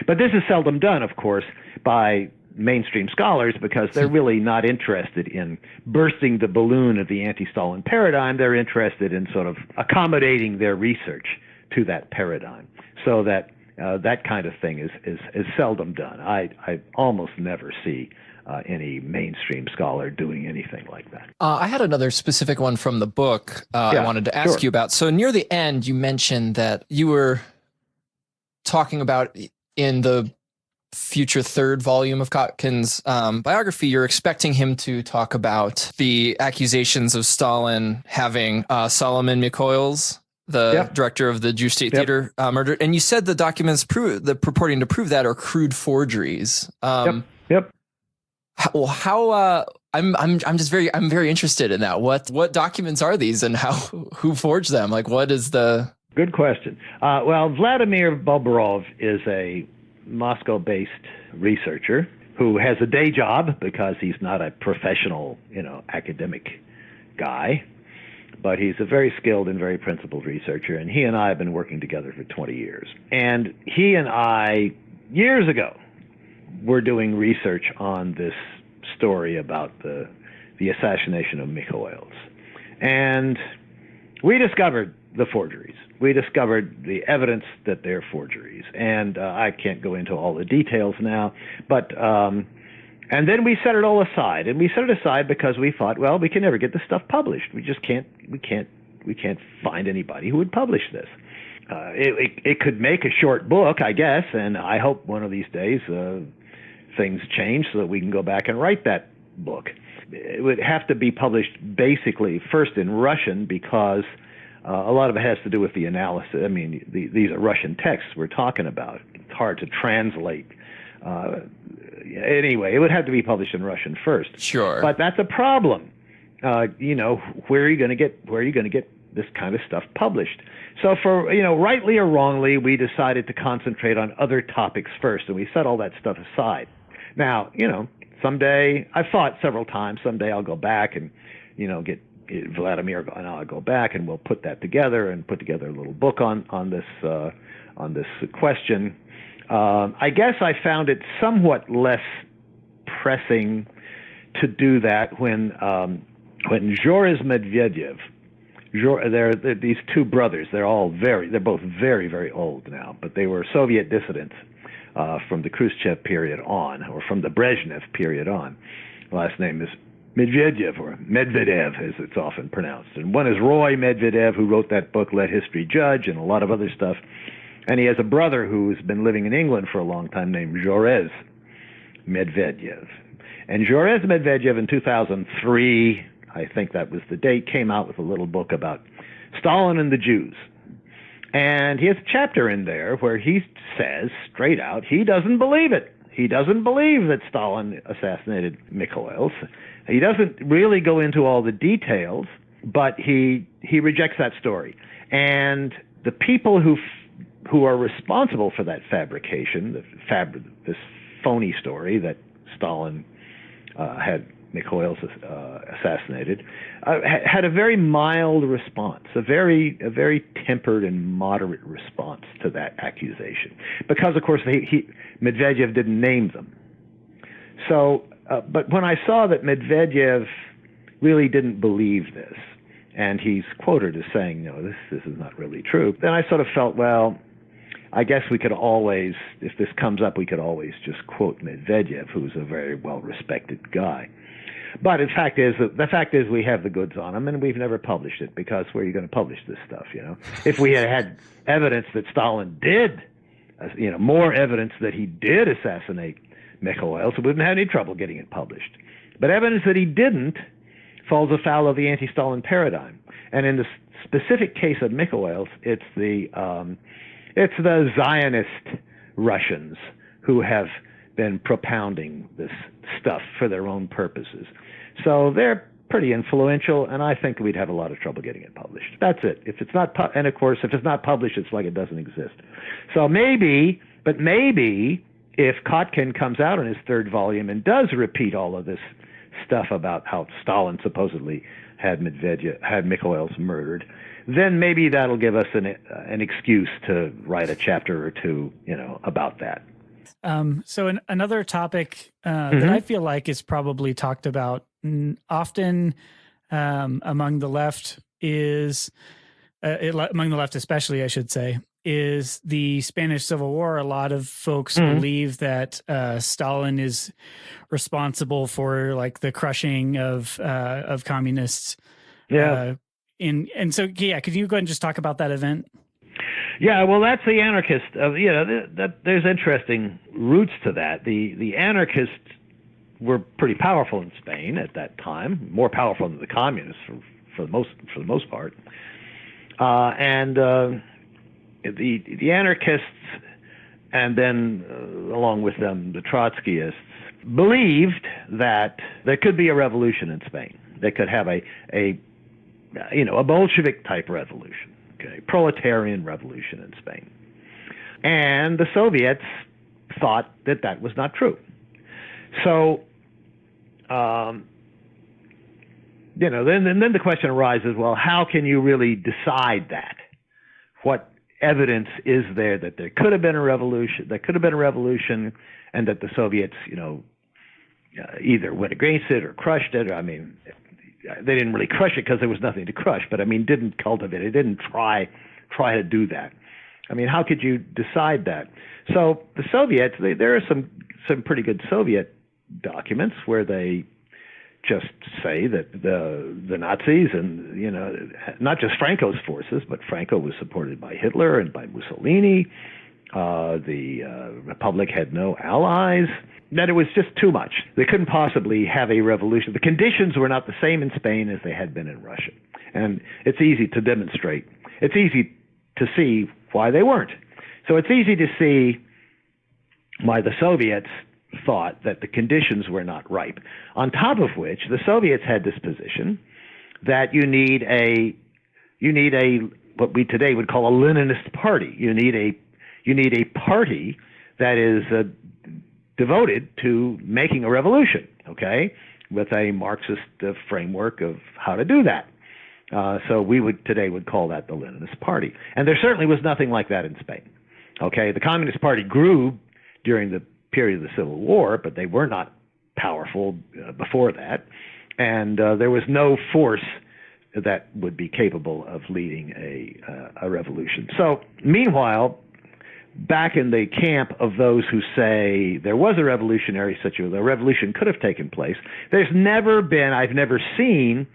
S7: But this is seldom done, of course, by mainstream scholars, because they're really not interested in bursting the balloon of the anti-Stalin paradigm. They're interested in sort of accommodating their research to that paradigm, so that that kind of thing is seldom done. I almost never see any mainstream scholar doing anything like that.
S2: I had another specific one from the book I wanted to ask you about. So near the end, you mentioned that you were talking about in the future third volume of Kotkin's biography, you're expecting him to talk about the accusations of Stalin having Solomon Mikhail's, the director of the Jewish State Theater, murdered. And you said the documents purporting to prove that are crude forgeries. How I'm very interested in that. What documents are these, and who forged them? Like, what is the
S7: Good question. Well, Vladimir Bobrov is a Moscow-based researcher who has a day job because he's not a professional, academic guy, but he's a very skilled and very principled researcher, and he and I have been working together for 20 years. And he and I, years ago, were doing research on this story about the assassination of Mikhails. And we discovered the forgeries. We discovered the evidence that they're forgeries. And I can't go into all the details now, but and then we set it all aside. And we set it aside because we thought, well, we can never get this stuff published. We just can't find anybody who would publish this. It could make a short book, I guess, and I hope one of these days things change so that we can go back and write that book. It would have to be published basically first in Russian because a lot of it has to do with the analysis. I mean, these are Russian texts we're talking about. It's hard to translate. Anyway, it would have to be published in Russian first.
S2: Sure.
S7: But that's a problem. Where are you going to get this kind of stuff published? So for, rightly or wrongly, we decided to concentrate on other topics first, and we set all that stuff aside. Now, someday, I've thought several times, someday I'll go back and, get Vladimir, and I'll go back and we'll put that together and put together a little book on this question. I guess I found it somewhat less pressing to do that when Joris Medvedev, they're these two brothers. They're both very, very old now, but they were Soviet dissidents from the Khrushchev period on, or from the Brezhnev period on. Last name is Medvedev, or Medvedev, as it's often pronounced. And one is Roy Medvedev, who wrote that book, Let History Judge, and a lot of other stuff. And he has a brother who's been living in England for a long time named Joris Medvedev. And Joris Medvedev in 2003, I think that was the date, came out with a little book about Stalin and the Jews. And he has a chapter in there where he says straight out he doesn't believe it. He doesn't believe that Stalin assassinated Mikhails. He doesn't really go into all the details, but he rejects that story. And the people who are responsible for that fabrication, this phony story that Stalin had Mikhails assassinated, had a very mild response, a very tempered and moderate response to that accusation, because of course Medvedev didn't name them. So, but when I saw that Medvedev really didn't believe this, and he's quoted as saying, "No, this is not really true," then I sort of felt, well, I guess we could always, if this comes up, we could always just quote Medvedev, who's a very well-respected guy. But the fact is we have the goods on him, and we've never published it, because where are you going to publish this stuff, If we had evidence that Stalin did, more evidence that he did assassinate Mikhails, we wouldn't have any trouble getting it published. But evidence that he didn't falls afoul of the anti-Stalin paradigm. And in the specific case of Mikhails, it's the Zionist Russians who have been propounding this stuff for their own purposes. So they're pretty influential, and I think we'd have a lot of trouble getting it published. That's it. If it's not, and of course, if it's not published, it's like it doesn't exist. So maybe, if Kotkin comes out in his third volume and does repeat all of this stuff about how Stalin supposedly had Mikhails murdered, then maybe that'll give us an excuse to write a chapter or two, about that.
S4: So another topic that I feel like is probably talked about often among the left is, among the left especially, I should say, is the Spanish Civil War. A lot of folks believe that Stalin is responsible for like the crushing of communists.
S7: Yeah.
S4: And so, yeah, could you go ahead and just talk about that event?
S7: Yeah, well, that's the anarchist. There's interesting roots to that. The anarchists were pretty powerful in Spain at that time, more powerful than the communists for the most part. And the anarchists, and then along with them the Trotskyists, believed that there could be a revolution in Spain. They could have a Bolshevik type revolution. Okay, proletarian revolution in Spain. And the Soviets thought that that was not true. So, then the question arises, well, how can you really decide that? What evidence is there that there could have been a revolution, and that the Soviets, either went against it or crushed it? I mean, they didn't really crush it because there was nothing to crush, but I mean, didn't cultivate it, didn't try to do that. I mean, how could you decide that? So the Soviets, there are some pretty good Soviet documents where they just say that the Nazis and, not just Franco's forces, but Franco was supported by Hitler and by Mussolini. The Republic had no allies, that it was just too much. They couldn't possibly have a revolution. The conditions were not the same in Spain as they had been in Russia. And it's easy to demonstrate. It's easy to see why they weren't. So it's easy to see why the Soviets thought that the conditions were not ripe. On top of which, the Soviets had this position that you need a what we today would call a Leninist party. You need a party that is devoted to making a revolution, okay, with a Marxist framework of how to do that. So we would call that the Leninist Party. And there certainly was nothing like that in Spain. Okay, the Communist Party grew during the period of the Civil War, but they were not powerful before that. And there was no force that would be capable of leading a revolution. So meanwhile, back in the camp of those who say there was a revolutionary situation, a revolution could have taken place, I've never seen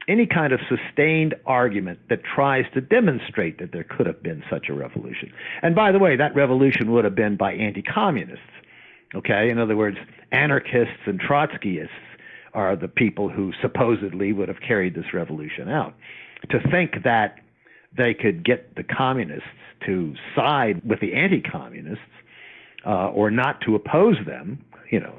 S7: any kind of sustained argument that tries to demonstrate that there could have been such a revolution. And by the way, that revolution would have been by anti-communists. Okay, in other words, anarchists and Trotskyists are the people who supposedly would have carried this revolution out. To think that they could get the communists to side with the anti-communists or not to oppose them,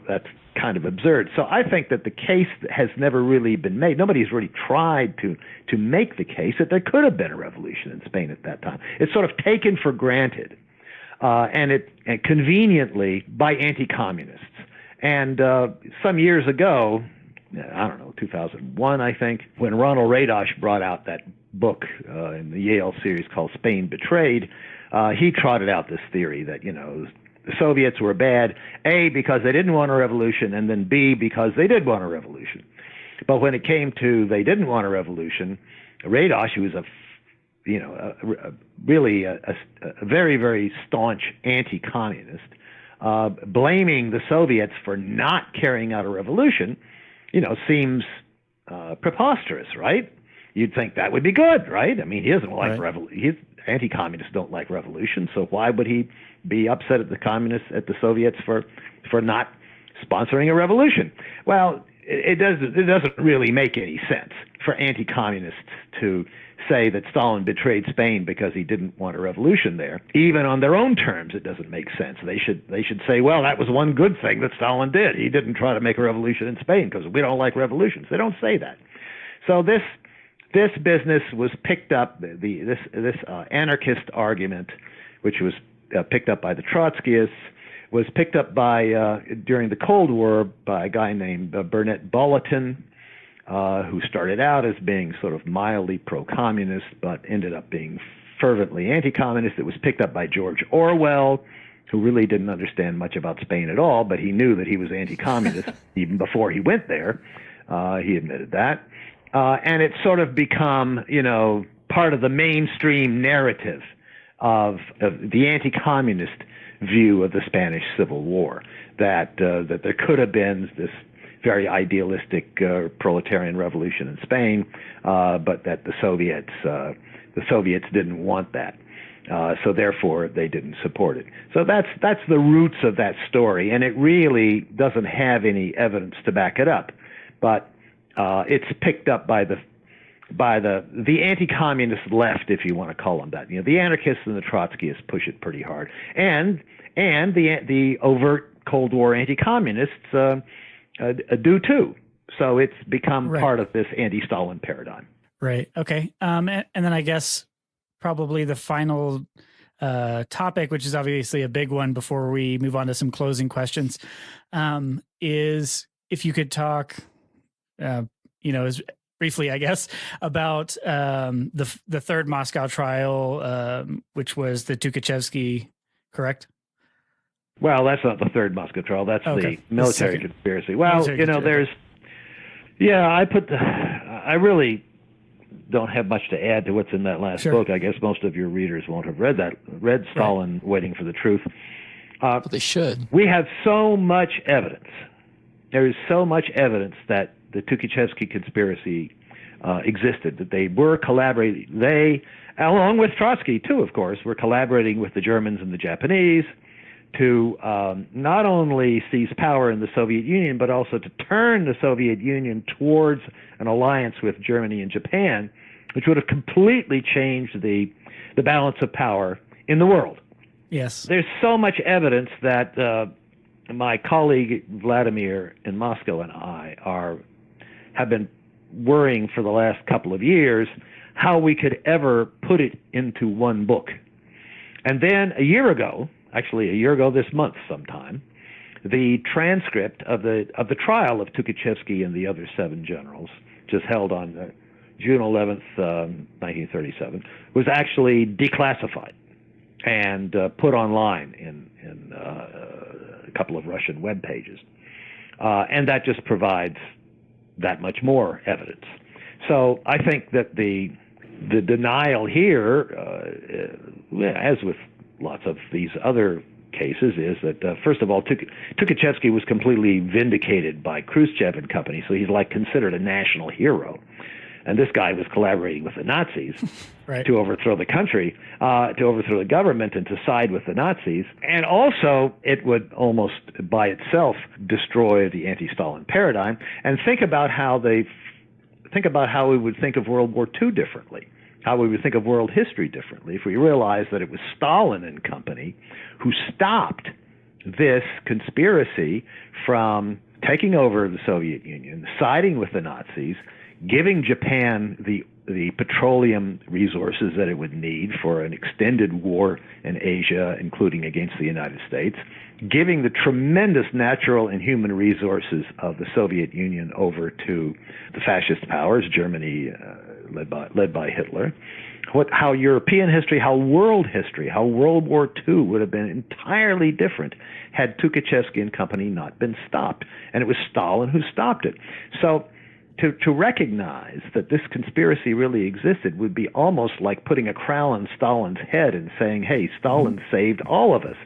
S7: that's kind of absurd. So I think that the case has never really been made. Nobody's really tried to make the case that there could have been a revolution in Spain at that time. It's sort of taken for granted, and conveniently by anti-communists. And some years ago, I don't know, 2001, I think, when Ronald Radosh brought out that book in the Yale series called Spain Betrayed, he trotted out this theory that, the Soviets were bad, A, because they didn't want a revolution, and then B, because they did want a revolution. But when it came to they didn't want a revolution, Radosh, who was really a very, very staunch anti-communist, blaming the Soviets for not carrying out a revolution, seems preposterous, right? You'd think that would be good, right? I mean, he doesn't like anti-communists don't like revolution, so why would he be upset at the Soviets for not sponsoring a revolution? Well, it doesn't really make any sense for anti-communists to say that Stalin betrayed Spain because he didn't want a revolution there. Even on their own terms, it doesn't make sense. They should say, well, that was one good thing that Stalin did. He didn't try to make a revolution in Spain because we don't like revolutions. They don't say that. So this business was picked up, this anarchist argument, which was picked up by the Trotskyists, was picked up by during the Cold War by a guy named Burnett Bulletin, who started out as being sort of mildly pro-communist, but ended up being fervently anti-communist. It was picked up by George Orwell, who really didn't understand much about Spain at all, but he knew that he was anti-communist even before he went there. He admitted that. And it's sort of become, part of the mainstream narrative of the anti-communist view of the Spanish Civil War, that there could have been this very idealistic proletarian revolution in Spain, but that the Soviets didn't want that. So therefore, they didn't support it. So that's the roots of that story, and it really doesn't have any evidence to back it up. But it's picked up by the anti-communist left, if you want to call them that. The anarchists and the Trotskyists push it pretty hard, and the overt Cold War anti-communists do too. So it's become part of this anti-Stalin paradigm.
S4: Right. Okay. And then I guess probably the final topic, which is obviously a big one before we move on to some closing questions, is if you could talk, as briefly, I guess, about the third Moscow trial, which was the Tukhachevsky, correct?
S7: Well, that's not the third Moscow trial. That's the military conspiracy. Well,
S4: military
S7: I really don't have much to add to what's in that last book. I guess most of your readers won't have read Stalin Waiting for the Truth.
S2: But they should.
S7: We have so much evidence. There is so much evidence that the Tukhachevsky conspiracy existed, that they were collaborating. They, along with Trotsky too, of course, were collaborating with the Germans and the Japanese to not only seize power in the Soviet Union, but also to turn the Soviet Union towards an alliance with Germany and Japan, which would have completely changed the balance of power in the world.
S4: Yes.
S7: There's so much evidence that my colleague Vladimir in Moscow and I have been worrying for the last couple of years how we could ever put it into one book. And then a year ago this month sometime, the transcript of the trial of Tukhachevsky and the other 7 generals, just held on June 11th, 1937, was actually declassified and put online in a couple of Russian web pages. And that just provides that much more evidence. So I think that the denial here, as with lots of these other cases, is that, first of all, Tukhachevsky was completely vindicated by Khrushchev and company, so he's considered a national hero. And this guy was collaborating with the Nazis to overthrow the country, to overthrow the government, and to side with the Nazis. And also, it would almost by itself destroy the anti-Stalin paradigm. And think about how we would think of World War II differently, how we would think of world history differently if we realized that it was Stalin and company who stopped this conspiracy from taking over the Soviet Union, siding with the Nazis, giving Japan the petroleum resources that it would need for an extended war in Asia, including against the United States, giving the tremendous natural and human resources of the Soviet Union over to the fascist powers, Germany, led by Hitler. How European history, how world history, how World War II would have been entirely different had Tukhachevsky and company not been stopped. And it was Stalin who stopped it. So to recognize that this conspiracy really existed would be almost like putting a crown on Stalin's head and saying, hey, Stalin saved all of us.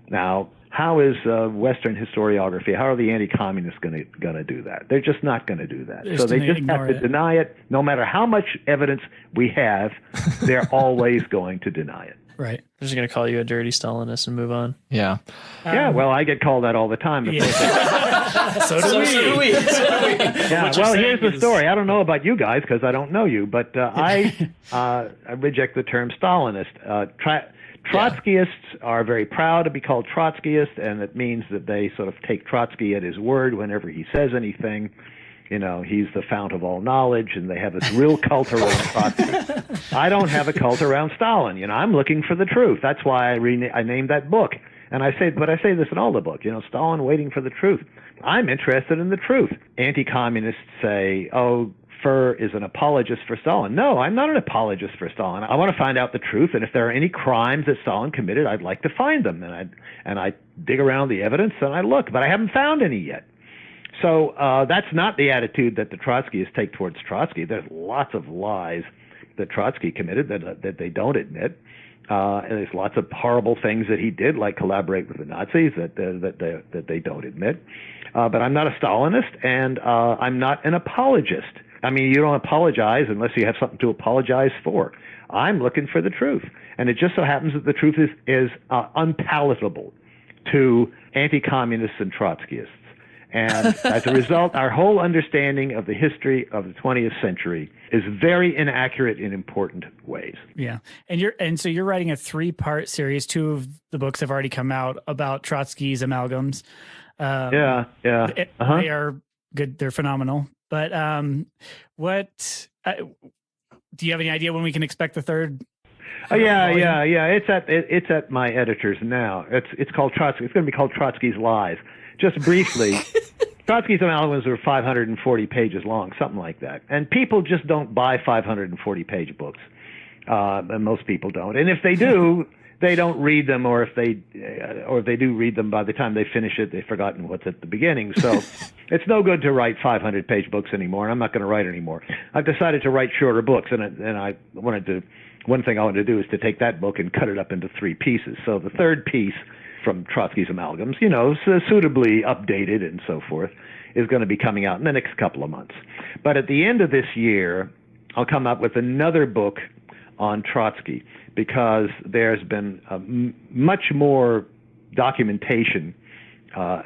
S7: Now, how is Western historiography, how are the anti-communists going to do that? They're just not going to do that. So they just have to deny it. No matter how much evidence we have, they're always going to deny it.
S4: Right.
S3: I'm just going to call you a dirty Stalinist and move on.
S2: Yeah.
S7: Yeah, well, I get called that all the time.
S4: So do we.
S7: Yeah, well, here's the story. I don't know about you guys because I don't know you, but I reject the term Stalinist. Trotskyists are very proud to be called Trotskyists, and it means that they sort of take Trotsky at his word whenever he says anything. He's the fount of all knowledge, and they have this real cult around Trotsky. I don't have a cult around Stalin. I'm looking for the truth. That's why I named that book. And I say this in all the book, Stalin Waiting for the Truth. I'm interested in the truth. Anti-communists say, oh, Furr is an apologist for Stalin. No, I'm not an apologist for Stalin. I want to find out the truth, and if there are any crimes that Stalin committed, I'd like to find them. And I dig around the evidence and I look, but I haven't found any yet. So that's not the attitude that the Trotskyists take towards Trotsky. There's lots of lies that Trotsky committed that they don't admit. And there's lots of horrible things that he did, like collaborate with the Nazis, that they don't admit. But I'm not a Stalinist, and I'm not an apologist. I mean, you don't apologize unless you have something to apologize for. I'm looking for the truth. And it just so happens that the truth is unpalatable to anti-communists and Trotskyists. And as a result, our whole understanding of the history of the 20th century is very inaccurate in important ways.
S4: Yeah. And so you're writing a 3-part series. 2 of the books have already come out about Trotsky's amalgams.
S7: Yeah.
S4: They are good. They're phenomenal. But do you have any idea when we can expect the third?
S7: Oh yeah. It's at my editor's now. It's called Trotsky. It's going to be called Trotsky's Lies. Just briefly, Trotsky's amalgams are 540 pages long, something like that. And people just don't buy 540-page books. And most people don't. And if they do, they don't read them, or if they do read them, by the time they finish it, they've forgotten what's at the beginning. So it's no good to write 500-page books anymore. And I'm not going to write anymore. I've decided to write shorter books, and one thing I wanted to do is to take that book and cut it up into 3 pieces. So the third piece from Trotsky's amalgams, suitably updated and so forth, is going to be coming out in the next couple of months. But at the end of this year, I'll come up with another book on Trotsky, because there's been much more documentation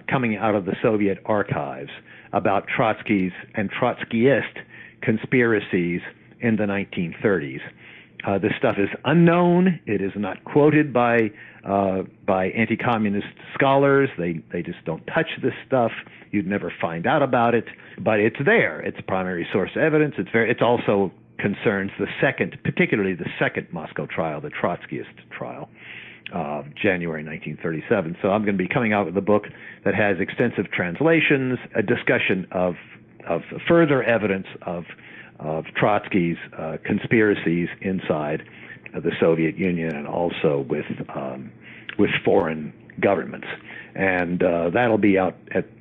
S7: coming out of the Soviet archives about Trotsky's and Trotskyist conspiracies in the 1930s. This stuff is unknown. It is not quoted by anti-communist scholars. They just don't touch this stuff. You'd never find out about it, but it's there. It's primary source evidence. It's also concerns particularly the second Moscow trial, the Trotskyist trial of January 1937. So I'm going to be coming out with a book that has extensive translations, a discussion of further evidence of Trotsky's conspiracies inside the Soviet Union, and also with foreign governments. And that'll be out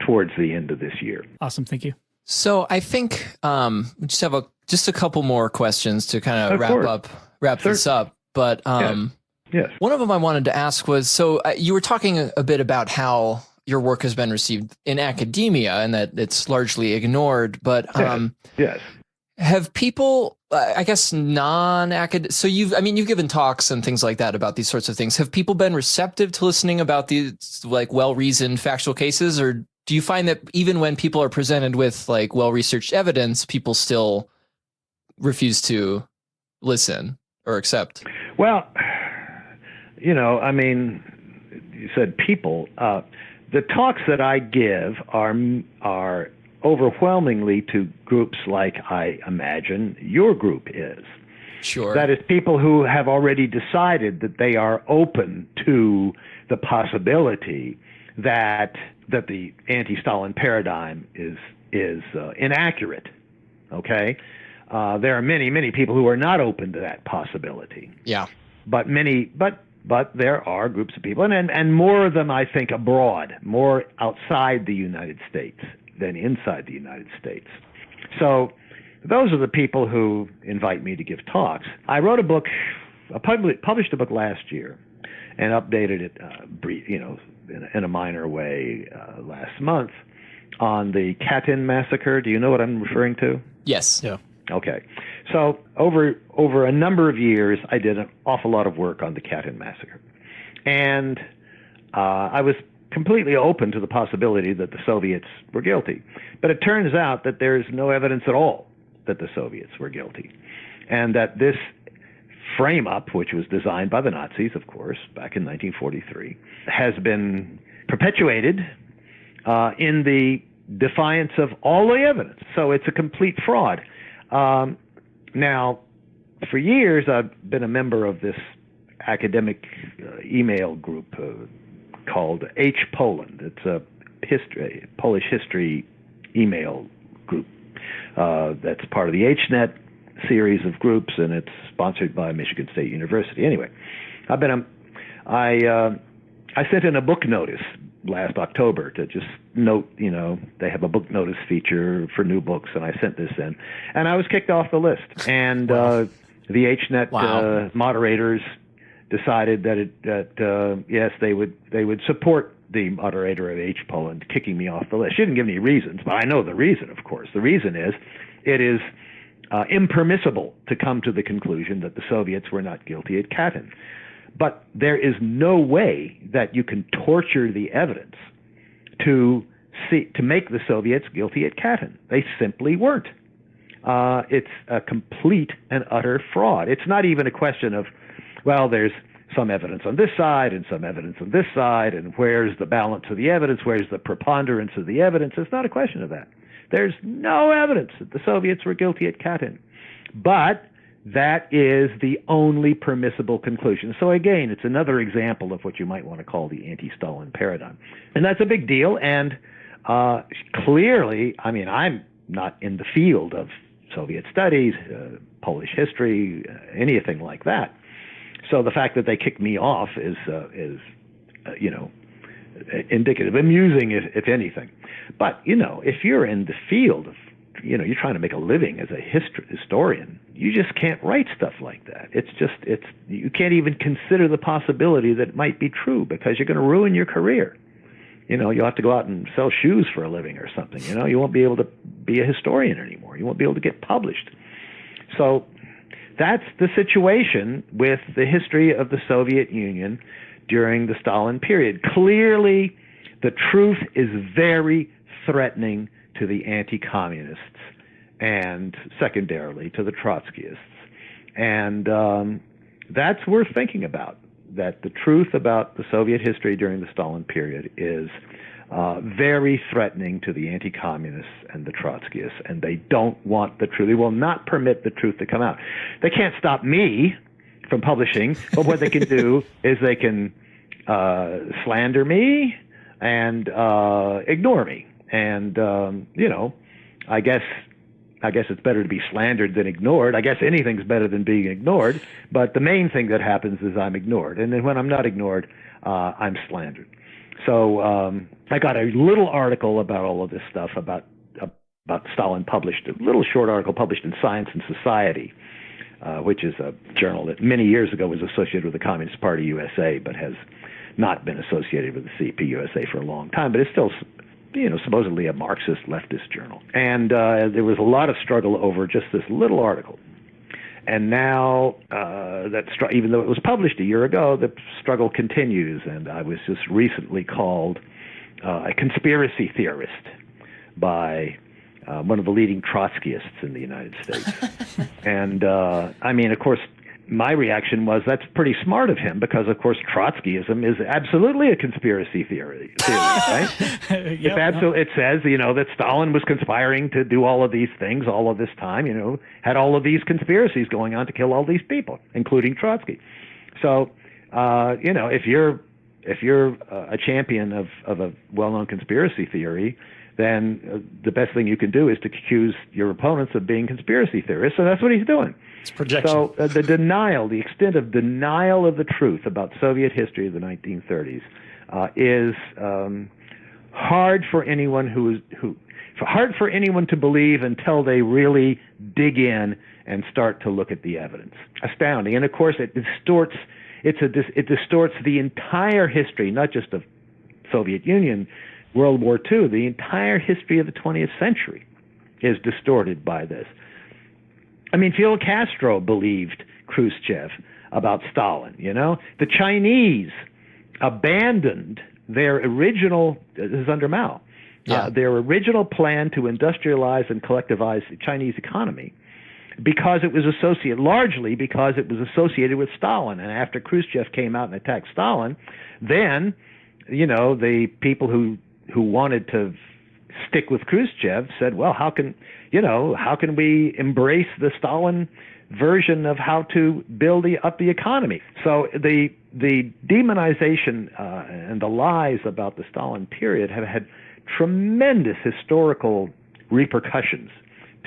S7: towards the end of this year.
S4: Awesome. Thank you.
S2: So I think we just have just a couple more questions to kind of wrap this up. But
S7: yes.
S2: One of them I wanted to ask was, so you were talking a bit about how your work has been received in academia and that it's largely ignored. But
S7: yes.
S2: Have people, I guess, non-academic, so you've given talks and things like that about these sorts of things. Have people been receptive to listening about these like well-reasoned factual cases, or do you find that even when people are presented with like well-researched evidence, people still refuse to listen or accept?
S7: Well, you said people. The talks that I give are overwhelmingly to groups like I imagine your group is.
S2: Sure.
S7: That is, people who have already decided that they are open to the possibility that the anti-Stalin paradigm is inaccurate. Okay, there are many people who are not open to that possibility.
S2: Yeah,
S7: but there are groups of people, and more of them, I think, abroad, more outside the United States than inside the United States. So those are the people who invite me to give talks. I wrote a book, published a book last year, and updated it, in a minor way last month, on the Katyn massacre. Do you know what I'm referring to?
S2: Yes.
S8: Yeah.
S7: Okay. So over a number of years, I did an awful lot of work on the Katyn massacre, and I was completely open to the possibility that the Soviets were guilty. But it turns out that there's no evidence at all that the Soviets were guilty, and that this frame-up, which was designed by the Nazis, of course, back in 1943, has been perpetuated in the defiance of all the evidence. So it's a complete fraud. Now, for years, I've been a member of this academic email group called H. Poland. It's a Polish history email group that's part of the HNet series of groups, and it's sponsored by Michigan State University. Anyway, I sent in a book notice last October to just note, they have a book notice feature for new books, and I sent this in, and I was kicked off the list. And the HNet moderators decided that yes, they would support the moderator of H. Poland kicking me off the list. She didn't give any reasons, but I know the reason, of course. The reason is it is impermissible to come to the conclusion that the Soviets were not guilty at Katyn. But there is no way that you can torture the evidence to make the Soviets guilty at Katyn. They simply weren't. It's a complete and utter fraud. It's not even a question of, well, there's some evidence on this side and some evidence on this side, and where's the balance of the evidence, where's the preponderance of the evidence. It's not a question of that. There's no evidence that the Soviets were guilty at Katyn. But that is the only permissible conclusion. So again, it's another example of what you might want to call the anti-Stalin paradigm. And that's a big deal. And clearly, I mean, I'm not in the field of Soviet studies, Polish history, anything like that. So the fact that they kicked me off is indicative, amusing, if anything. But, if you're in the field of, you're trying to make a living as a historian, you just can't write stuff like that. You can't even consider the possibility that it might be true, because you're going to ruin your career. You'll have to go out and sell shoes for a living or something. You won't be able to be a historian anymore. You won't be able to get published. So that's the situation with the history of the Soviet Union during the Stalin period. Clearly, the truth is very threatening to the anti-communists and secondarily to the Trotskyists. And that's worth thinking about, that the truth about the Soviet history during the Stalin period is very threatening to the anti-communists and the Trotskyists, and they don't want the truth. They will not permit the truth to come out. They can't stop me from publishing, but what they can do is they can slander me and ignore me. And I guess it's better to be slandered than ignored. I guess anything's better than being ignored. But the main thing that happens is I'm ignored. And then when I'm not ignored, I'm slandered. So I got a little article about all of this stuff about Stalin, published a little short article published in Science and Society, which is a journal that many years ago was associated with the Communist Party USA, but has not been associated with the CPUSA for a long time. But it's still, supposedly a Marxist leftist journal. And there was a lot of struggle over just this little article. And now, even though it was published a year ago, the struggle continues. And I was just recently called a conspiracy theorist by one of the leading Trotskyists in the United States. And of course, my reaction was, that's pretty smart of him, because, of course, Trotskyism is absolutely a conspiracy theory, right? It says, that Stalin was conspiring to do all of these things all of this time, had all of these conspiracies going on to kill all these people, including Trotsky. So, if you're a champion of a well-known conspiracy theory, then the best thing you can do is to accuse your opponents of being conspiracy theorists. So that's what he's doing.
S8: It's projection.
S7: So the extent of denial of the truth about Soviet history of the 1930s is hard for anyone hard for anyone to believe until they really dig in and start to look at the evidence. Astounding. And of course, it distorts the entire history, not just of Soviet Union, World War II. The entire history of the 20th century is distorted by this. I mean, Fidel Castro believed Khrushchev about Stalin, The Chinese abandoned their original, this is under Mao, their original plan to industrialize and collectivize the Chinese economy because it was largely because it was associated with Stalin. And after Khrushchev came out and attacked Stalin, then, the people who wanted to stick with Khrushchev said, well, how can we embrace the Stalin version of how to build up the economy? So the demonization and the lies about the Stalin period have had tremendous historical repercussions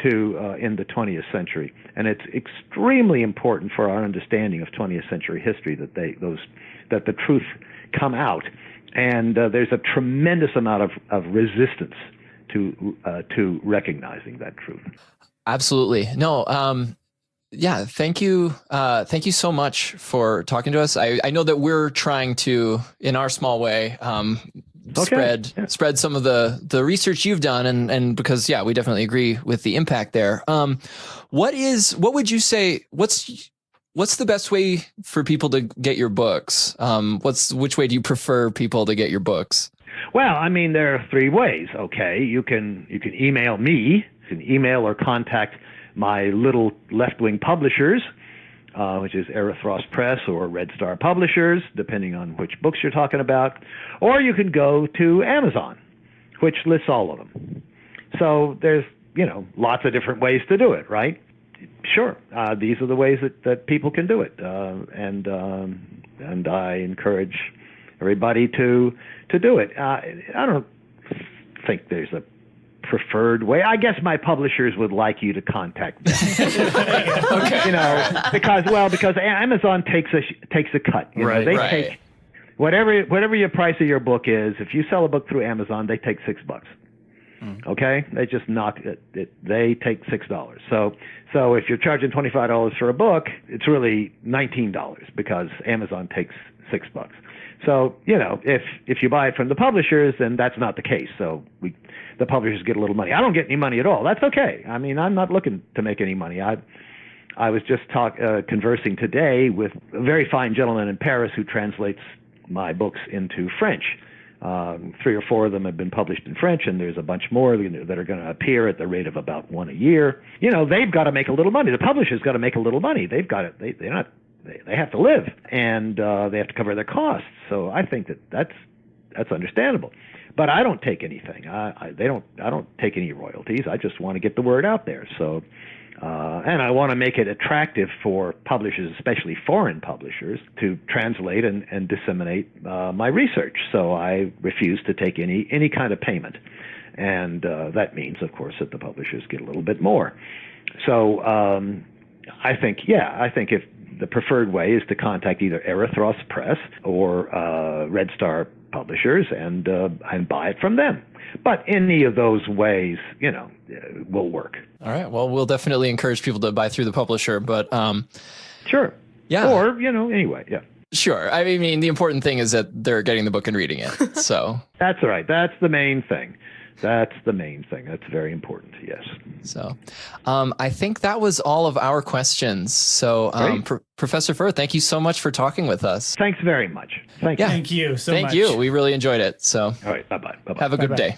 S7: in the 20th century, and it's extremely important for our understanding of 20th century history that the truth come out. And there's a tremendous amount of resistance to recognizing that truth. Absolutely.
S2: No. Thank you. Thank you so much for talking to us. I know that we're trying to, in our small way, spread some of the research you've done, and because we definitely agree with the impact there. What would you say? What's the best way for people to get your books? Which way do you prefer people to get your books?
S7: Well, I mean, there are three ways. Okay, you can email me. You can email or contact my little left-wing publishers, which is Erythros Press or Red Star Publishers, depending on which books you're talking about. Or you can go to Amazon, which lists all of them. So there's lots of different ways to do it, right? sure, these are the ways that people can do it, and I encourage everybody to do it. I don't think there's a preferred way. I guess my publishers would like you to contact them.
S2: Okay.
S7: Because Amazon takes a cut. They take whatever your price of your book is. If you sell a book through Amazon, they take $6. Okay, they just knock it. They take $6. So if you're charging $25 for a book, it's really $19 because Amazon takes $6. So if you buy it from the publishers, then that's not the case. So the publishers get a little money. I don't get any money at all. That's okay. I mean, I'm not looking to make any money. I was just conversing today with a very fine gentleman in Paris who translates my books into French. 3 or 4 of them have been published in French, and there's a bunch more that are going to appear at the rate of about 1 a year. They've got to make a little money. The publisher's got to make a little money. They've got it. They have to live, and they have to cover their costs. So I think that's understandable. But I don't take anything. I don't take any royalties. I just want to get the word out there. So. And I want to make it attractive for publishers, especially foreign publishers, to translate and disseminate my research. So I refuse to take any kind of payment. And that means, of course, that the publishers get a little bit more. So I think if the preferred way is to contact either Erythros Press or Red Star Publishers and buy it from them. But any of those ways, will work.
S2: All right. Well, we'll definitely encourage people to buy through the publisher, but
S7: sure.
S2: Yeah.
S7: Or, anyway, yeah.
S2: Sure. I mean, the important thing is that they're getting the book and reading it. So
S7: that's right. That's the main thing. That's very important. Yes.
S2: So I think that was all of our questions. So Professor Furr, thank you so much for talking with us.
S7: Thanks very much. Thank you.
S4: Thank you so much.
S2: Thank you. We really enjoyed it. So
S7: all right. Bye-bye.
S2: Have a good day.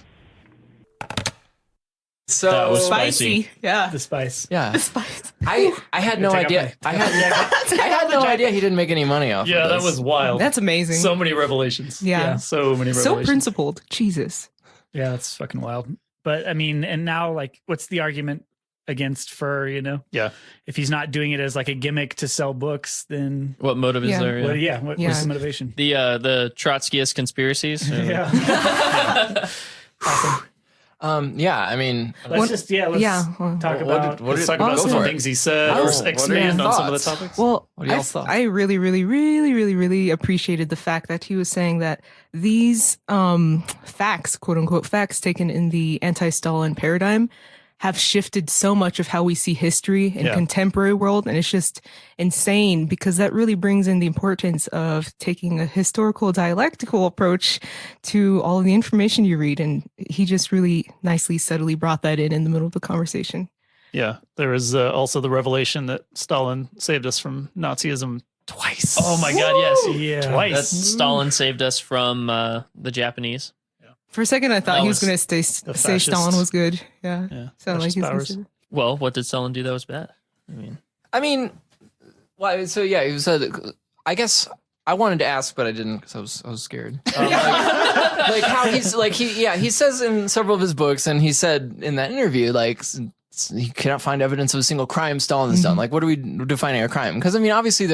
S2: So
S3: That was
S5: Spicy. Yeah.
S4: The spice.
S2: Yeah.
S5: The spice.
S2: I had no idea. I had no idea he didn't make any money off of
S8: Yeah, that
S2: this.
S8: was wild.
S5: That's amazing.
S8: So many revelations.
S5: Yeah.
S8: So many revelations.
S5: So principled. Jesus.
S4: Yeah, that's fucking wild. But I mean, and now what's the argument against Furr,
S8: Yeah.
S4: If he's not doing it as like a gimmick to sell books, then
S3: What motive is there?
S4: what's the motivation?
S3: The Trotskyist conspiracies.
S4: Yeah. Awesome.
S2: I mean,
S4: let's talk about
S8: Let's talk about some of the things he said or expand on some of the topics.
S5: Well,
S2: What are y'all's thoughts?
S5: I really, really, really, really, really appreciated the fact that he was saying that these facts, quote unquote facts taken in the anti-Stalin paradigm have shifted so much of how we see history in contemporary world. And it's just insane because that really brings in the importance of taking a historical dialectical approach to all of the information you read. And he just really nicely, subtly brought that in the middle of the conversation.
S8: Yeah. There is also the revelation that Stalin saved us from Nazism twice.
S3: Oh my God, yes.
S4: Yeah.
S8: Twice.
S3: That Stalin saved us from the Japanese.
S5: For a second, I thought he was going to say
S8: fascist.
S5: Stalin was good. Yeah. Sound like
S8: Fascist
S5: he's
S8: powers.
S5: gonna say
S3: Well, what did Stalin do that was bad?
S2: I mean, well, so yeah, he said, I guess I wanted to ask, but I didn't because I was scared. Like how he says in several of his books, and he said in that interview, he cannot find evidence of a single crime Stalin has done. Like, what are we defining a crime? Because I mean, obviously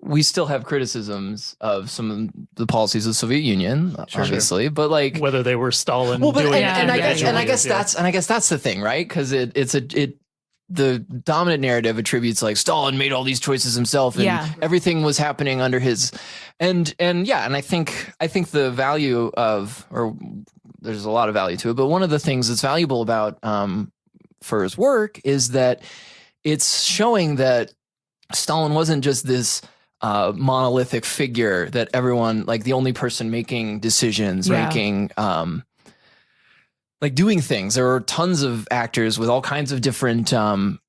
S2: we still have criticisms of some of the policies of the Soviet Union, obviously, but
S8: whether they were Stalin.
S2: Well, but
S8: doing
S2: I guess that's the thing, right? Because the dominant narrative attributes Stalin made all these choices himself, and everything was happening under his, and I think the value of, or there's a lot of value to it, but one of the things that's valuable about Furr's work is that it's showing that Stalin wasn't just this monolithic figure that everyone, the only person making decisions, making doing things. There were tons of actors with all kinds of different agendas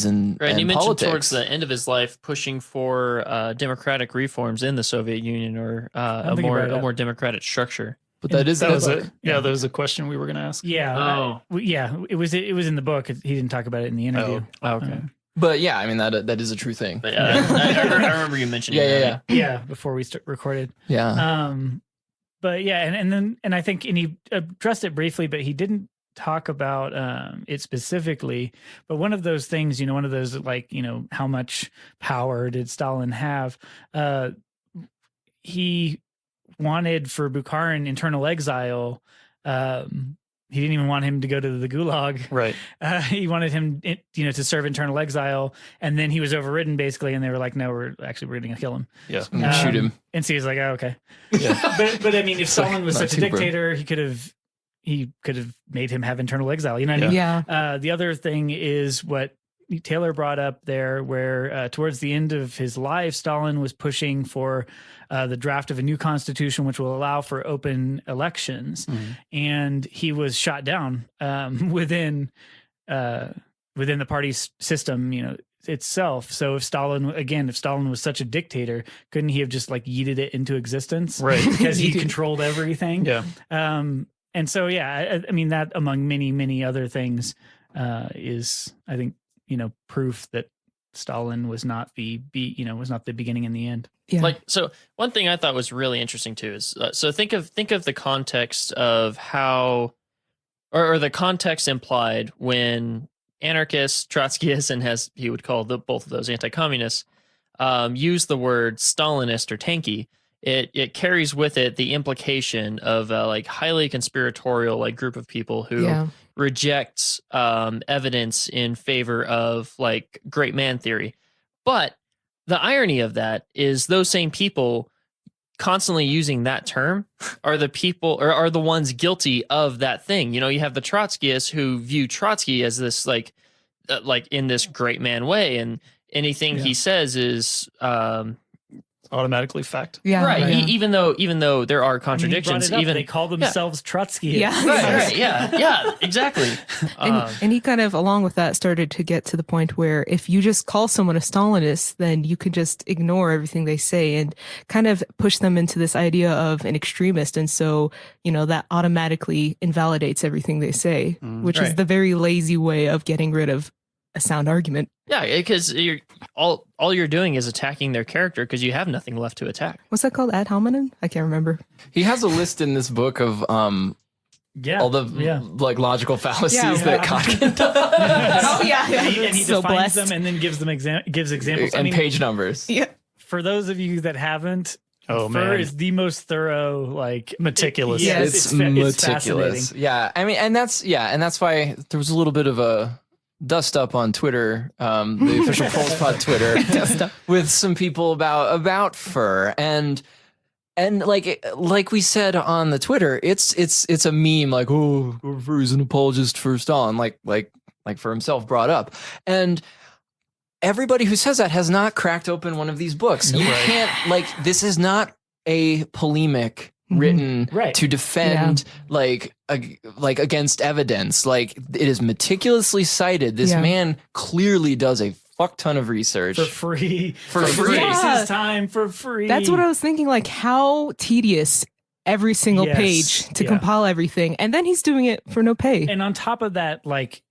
S2: and
S3: Right, and you
S2: politics.
S3: mentioned towards the end of his life pushing for democratic reforms in the Soviet Union or a more democratic structure.
S2: But that
S8: was a question we were going to ask.
S4: Yeah. It was in the book. He didn't talk about it in the interview.
S3: Oh, okay.
S2: But yeah, I mean that is a true thing.
S3: But I remember you mentioning that.
S4: Yeah, before we recorded.
S2: Yeah.
S4: But yeah, and I think he addressed it briefly, but he didn't talk about it specifically, but one of those things, one of those how much power did Stalin have? He wanted for Bukharin internal exile. He didn't even want him to go to the gulag.
S8: Right.
S4: He wanted him, to serve internal exile, and then he was overridden basically, and they were like, "No, we're going to kill him."
S8: Yeah,
S2: shoot him.
S4: And so he's like, "Oh, okay."
S8: Yeah.
S4: but I mean, if Stalin was such a dictator, he could have made him have internal exile. You know what I mean?
S5: Yeah.
S4: The other thing is what Taylor brought up there, where towards the end of his life, Stalin was pushing for the draft of a new constitution, which will allow for open elections, and he was shot down within the party's system, itself. So if Stalin was such a dictator, couldn't he have just yeeted it into existence?
S8: Right,
S4: because he controlled everything.
S8: Yeah.
S4: And so I mean that among many, many other things is, I think, proof that Stalin was not the beginning and the end.
S5: Yeah.
S3: So one thing I thought was really interesting too is so think of the context of how, or the context implied when anarchists, Trotskyists, and as he would call both of those anti-communists, use the word Stalinist or tanky. It carries with it the implication of a highly conspiratorial group of people who rejects evidence in favor of great man theory. But the irony of that is those same people constantly using that term are the people or are the ones guilty of that thing. You have the Trotskyists who view Trotsky as this in this great man way, and anything he says is
S8: automatically fact.
S5: Yeah.
S3: Right.
S5: Yeah.
S3: Even though there are contradictions,
S4: they call themselves Trotskyists.
S5: Yeah.
S3: Right. Yeah. Exactly.
S5: And he kind of, along with that, started to get to the point where if you just call someone a Stalinist, then you could just ignore everything they say and kind of push them into this idea of an extremist. And so, that automatically invalidates everything they say, which is the very lazy way of getting rid of a sound argument.
S3: Yeah, because all you're doing is attacking their character because you have nothing left to attack.
S5: What's that called? Ad hominem? I can't remember.
S2: He has a list in this book of all the logical fallacies that Kotkin does.
S5: Oh yeah.
S4: And he
S5: so
S4: defines
S5: blessed.
S4: them and then gives examples.
S2: And page numbers.
S5: Yeah.
S4: For those of you that haven't,
S8: Oh,
S4: Furr
S8: man.
S4: is the most thorough,
S8: meticulous.
S2: It's
S4: meticulous.
S2: meticulous. Yeah, I mean, and that's why there was a little bit of a dust up on Twitter, the official Proles Pod Twitter, with some people about Furr, and like we said on the Twitter, it's a meme Furr's an apologist for Stalin, like for himself brought up, and everybody who says that has not cracked open one of these books. You can't this is not a polemic written to defend against evidence. It is meticulously cited. This man clearly does a fuck ton of research
S4: for free.
S5: Yeah.
S4: His time for free.
S5: That's what I was thinking. How tedious every single page to compile everything, and then he's doing it for no pay.
S4: And on top of that,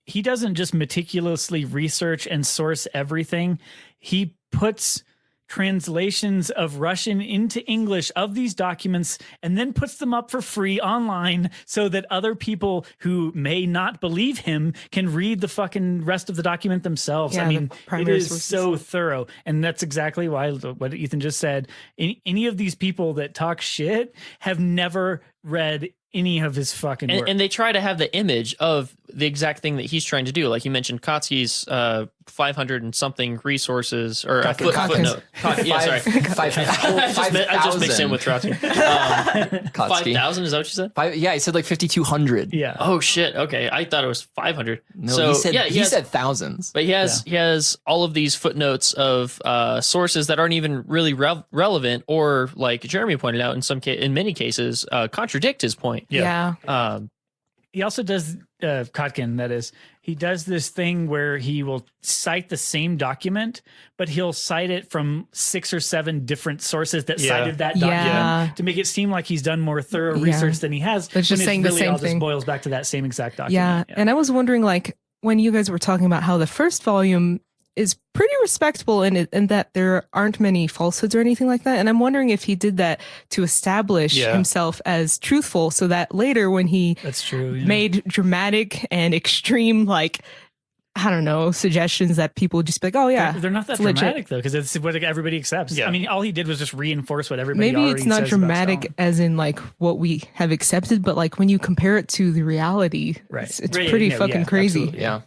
S4: he doesn't just meticulously research and source everything. He puts translations of Russian into English of these documents and then puts them up for free online so that other people who may not believe him can read the fucking rest of the document themselves.
S5: Yeah,
S4: I mean, it is
S5: sources.
S4: so thorough. And that's exactly why what Ethan just said. Any of these people that talk shit have never read any of his fucking work.
S3: And they try to have the image of the exact thing that he's trying to do. Like you mentioned, Kotsky's 500 and something resources, or a footnote. Yeah, sorry.
S2: 5,000.
S3: I just mixed in with Trotsky. 5,000, is that what you said?
S2: He said 5,200.
S4: Yeah.
S3: Oh shit. Okay, I thought it was 500.
S2: No,
S3: so
S2: he said thousands.
S3: But he has all of these footnotes of sources that aren't even really relevant, or like Jeremy pointed out, in many cases, contradict his point.
S5: Yeah.
S4: He also does, Kotkin, that is, he does this thing where he will cite the same document, but he'll cite it from 6 or 7 different sources that cited that document to make it seem like he's done more thorough research than he has.
S5: But just saying
S4: really
S5: the same
S4: all
S5: thing.
S4: just boils back to that same exact document.
S5: Yeah. And I was wondering, when you guys were talking about how the first volume is pretty respectable in that there aren't many falsehoods or anything like that. And I'm wondering if he did that to establish himself as truthful, so that later when he
S4: that's true
S5: made dramatic and extreme, like, I don't know, suggestions, that people would just be like, oh yeah,
S4: they're not that dramatic though, because it's what everybody accepts.
S8: Yeah.
S4: I mean, all he did was just reinforce what everybody
S5: maybe
S4: already
S5: it's not
S4: says
S5: dramatic as in like what we have accepted, but like when you compare it to the reality,
S4: right?
S5: It's pretty fucking crazy.
S4: Absolutely.
S2: Yeah.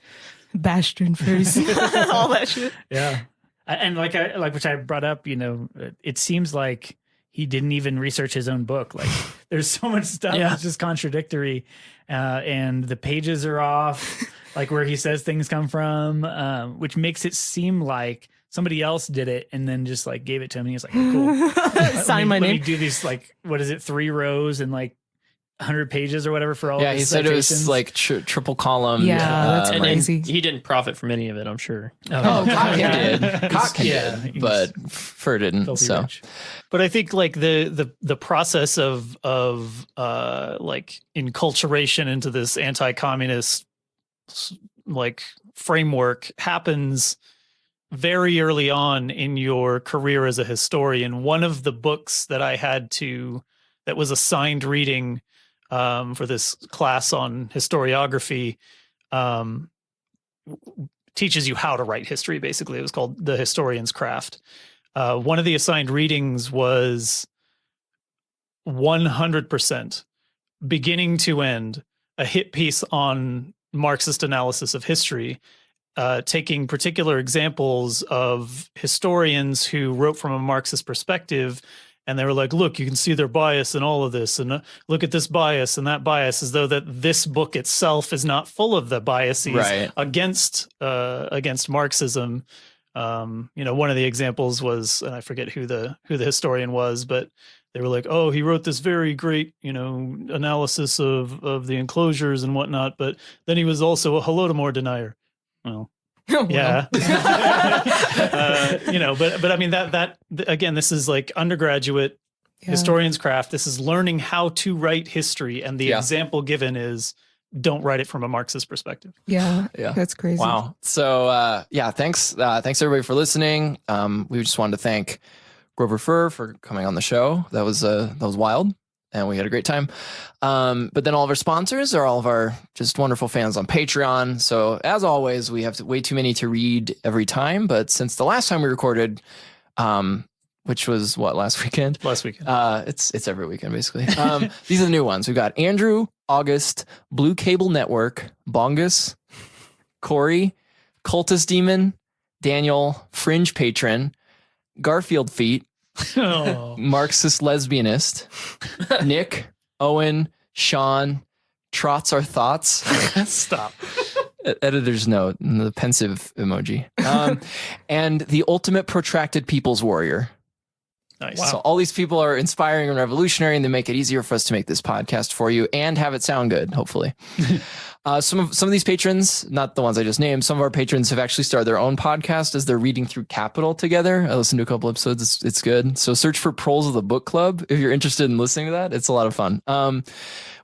S5: Bastion first, all that shit.
S4: Yeah. And which I brought up, it seems like he didn't even research his own book. Like there's so much stuff that's just contradictory, and the pages are off, like where he says things come from, which makes it seem like somebody else did it and then just like gave it to him. And he was like, oh, cool.
S5: Sign my name.
S4: Let me do these, like, what is it? 3 rows and like 100 pages or whatever for all.
S2: Yeah,
S4: of
S2: he
S4: his
S2: said
S4: citations.
S2: it was like triple column.
S5: Yeah, that's
S3: And
S5: crazy.
S3: he didn't profit from any of it, I'm sure.
S2: Oh, Kotkin did. Kotkin
S4: Yeah,
S2: did,
S4: he's
S2: but Furr didn't.
S4: filthy
S2: So
S4: rich.
S8: But I think like the process of like enculturation into this anti-communist like framework happens very early on in your career as a historian. One of the books that I had that was assigned reading for this class on historiography teaches you how to write history. Basically, it was called The Historian's Craft. One of the assigned readings was 100%, beginning to end, a hit piece on Marxist analysis of history, taking particular examples of historians who wrote from a Marxist perspective. And they were like, look, you can see their bias in all of this. And look at this bias and that bias, as though that this book itself is not full of the biases against Marxism. One of the examples was, and I forget who the historian was, but they were like, oh, he wrote this very great, analysis of the enclosures and whatnot. But then he was also a Holodomor denier. Well, yeah. But I mean, that again, this is like undergraduate historian's craft. This is learning how to write history. And the example given is don't write it from a Marxist perspective.
S5: Yeah. That's crazy.
S2: wow. So thanks everybody for listening. We just wanted to thank Grover Furr for coming on the show. That was wild, and we had a great time. But then all of our sponsors are all of our just wonderful fans on Patreon. So as always, we have way too many to read every time. But since the last time we recorded, which was last weekend?
S8: Last weekend.
S2: It's every weekend, basically. These are the new ones. We've got Andrew, August, Blue Cable Network, Bongus, Corey, Cultist Demon, Daniel, Fringe Patron, Garfield Feet, Marxist Lesbianist, Nick, Owen, Sean, Trots Our Thoughts.
S8: Stop.
S2: Editor's note, and the pensive emoji. And the Ultimate Protracted People's Warrior.
S8: Nice.
S2: So all these people are inspiring and revolutionary, and they make it easier for us to make this podcast for you and have it sound good, hopefully. Some of these patrons, not the ones I just named, some of our patrons have actually started their own podcast as they're reading through Capital together. I listened to a couple episodes. It's good. So search for Proles of the Book Club if you're interested in listening to that. It's a lot of fun.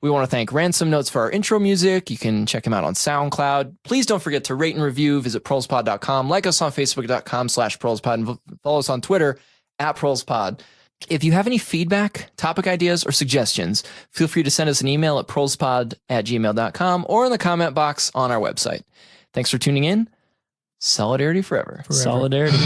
S2: We want to thank Ransom Notes for our intro music. You can check him out on SoundCloud. Please don't forget to rate and review. Visit prolespod.com. Like us on Facebook.com/prolespod, and follow us on Twitter @prolespod. If you have any feedback, topic ideas, or suggestions, feel free to send us an email at prolespod@gmail.com or in the comment box on our website. Thanks for tuning in. Solidarity forever.
S3: Solidarity.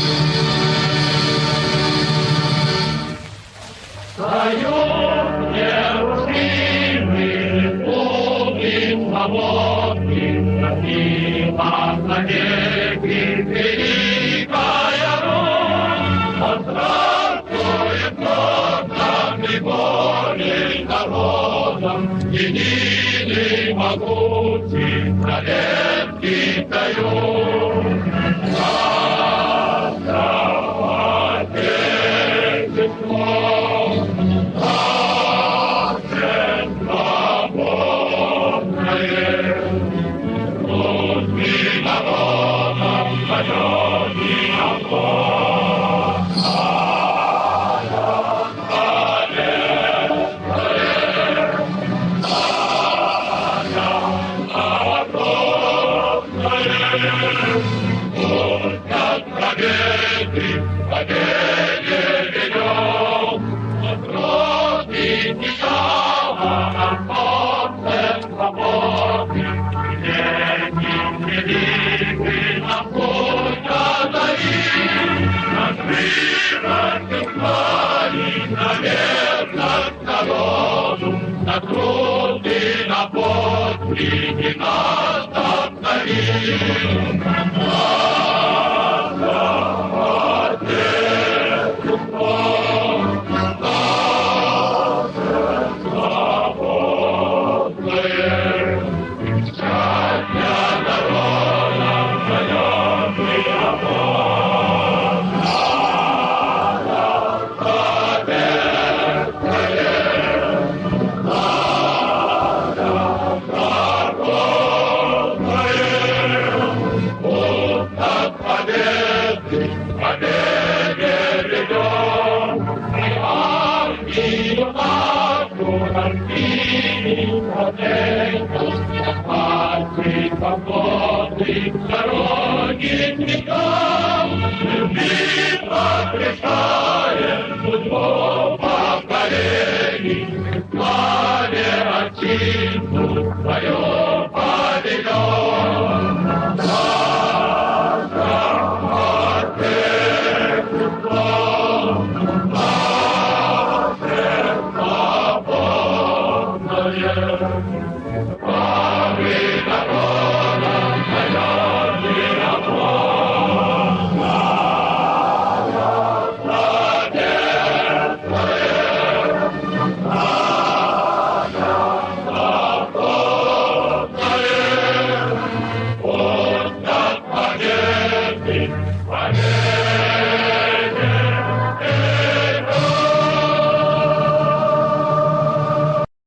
S9: Oh, God. Дороги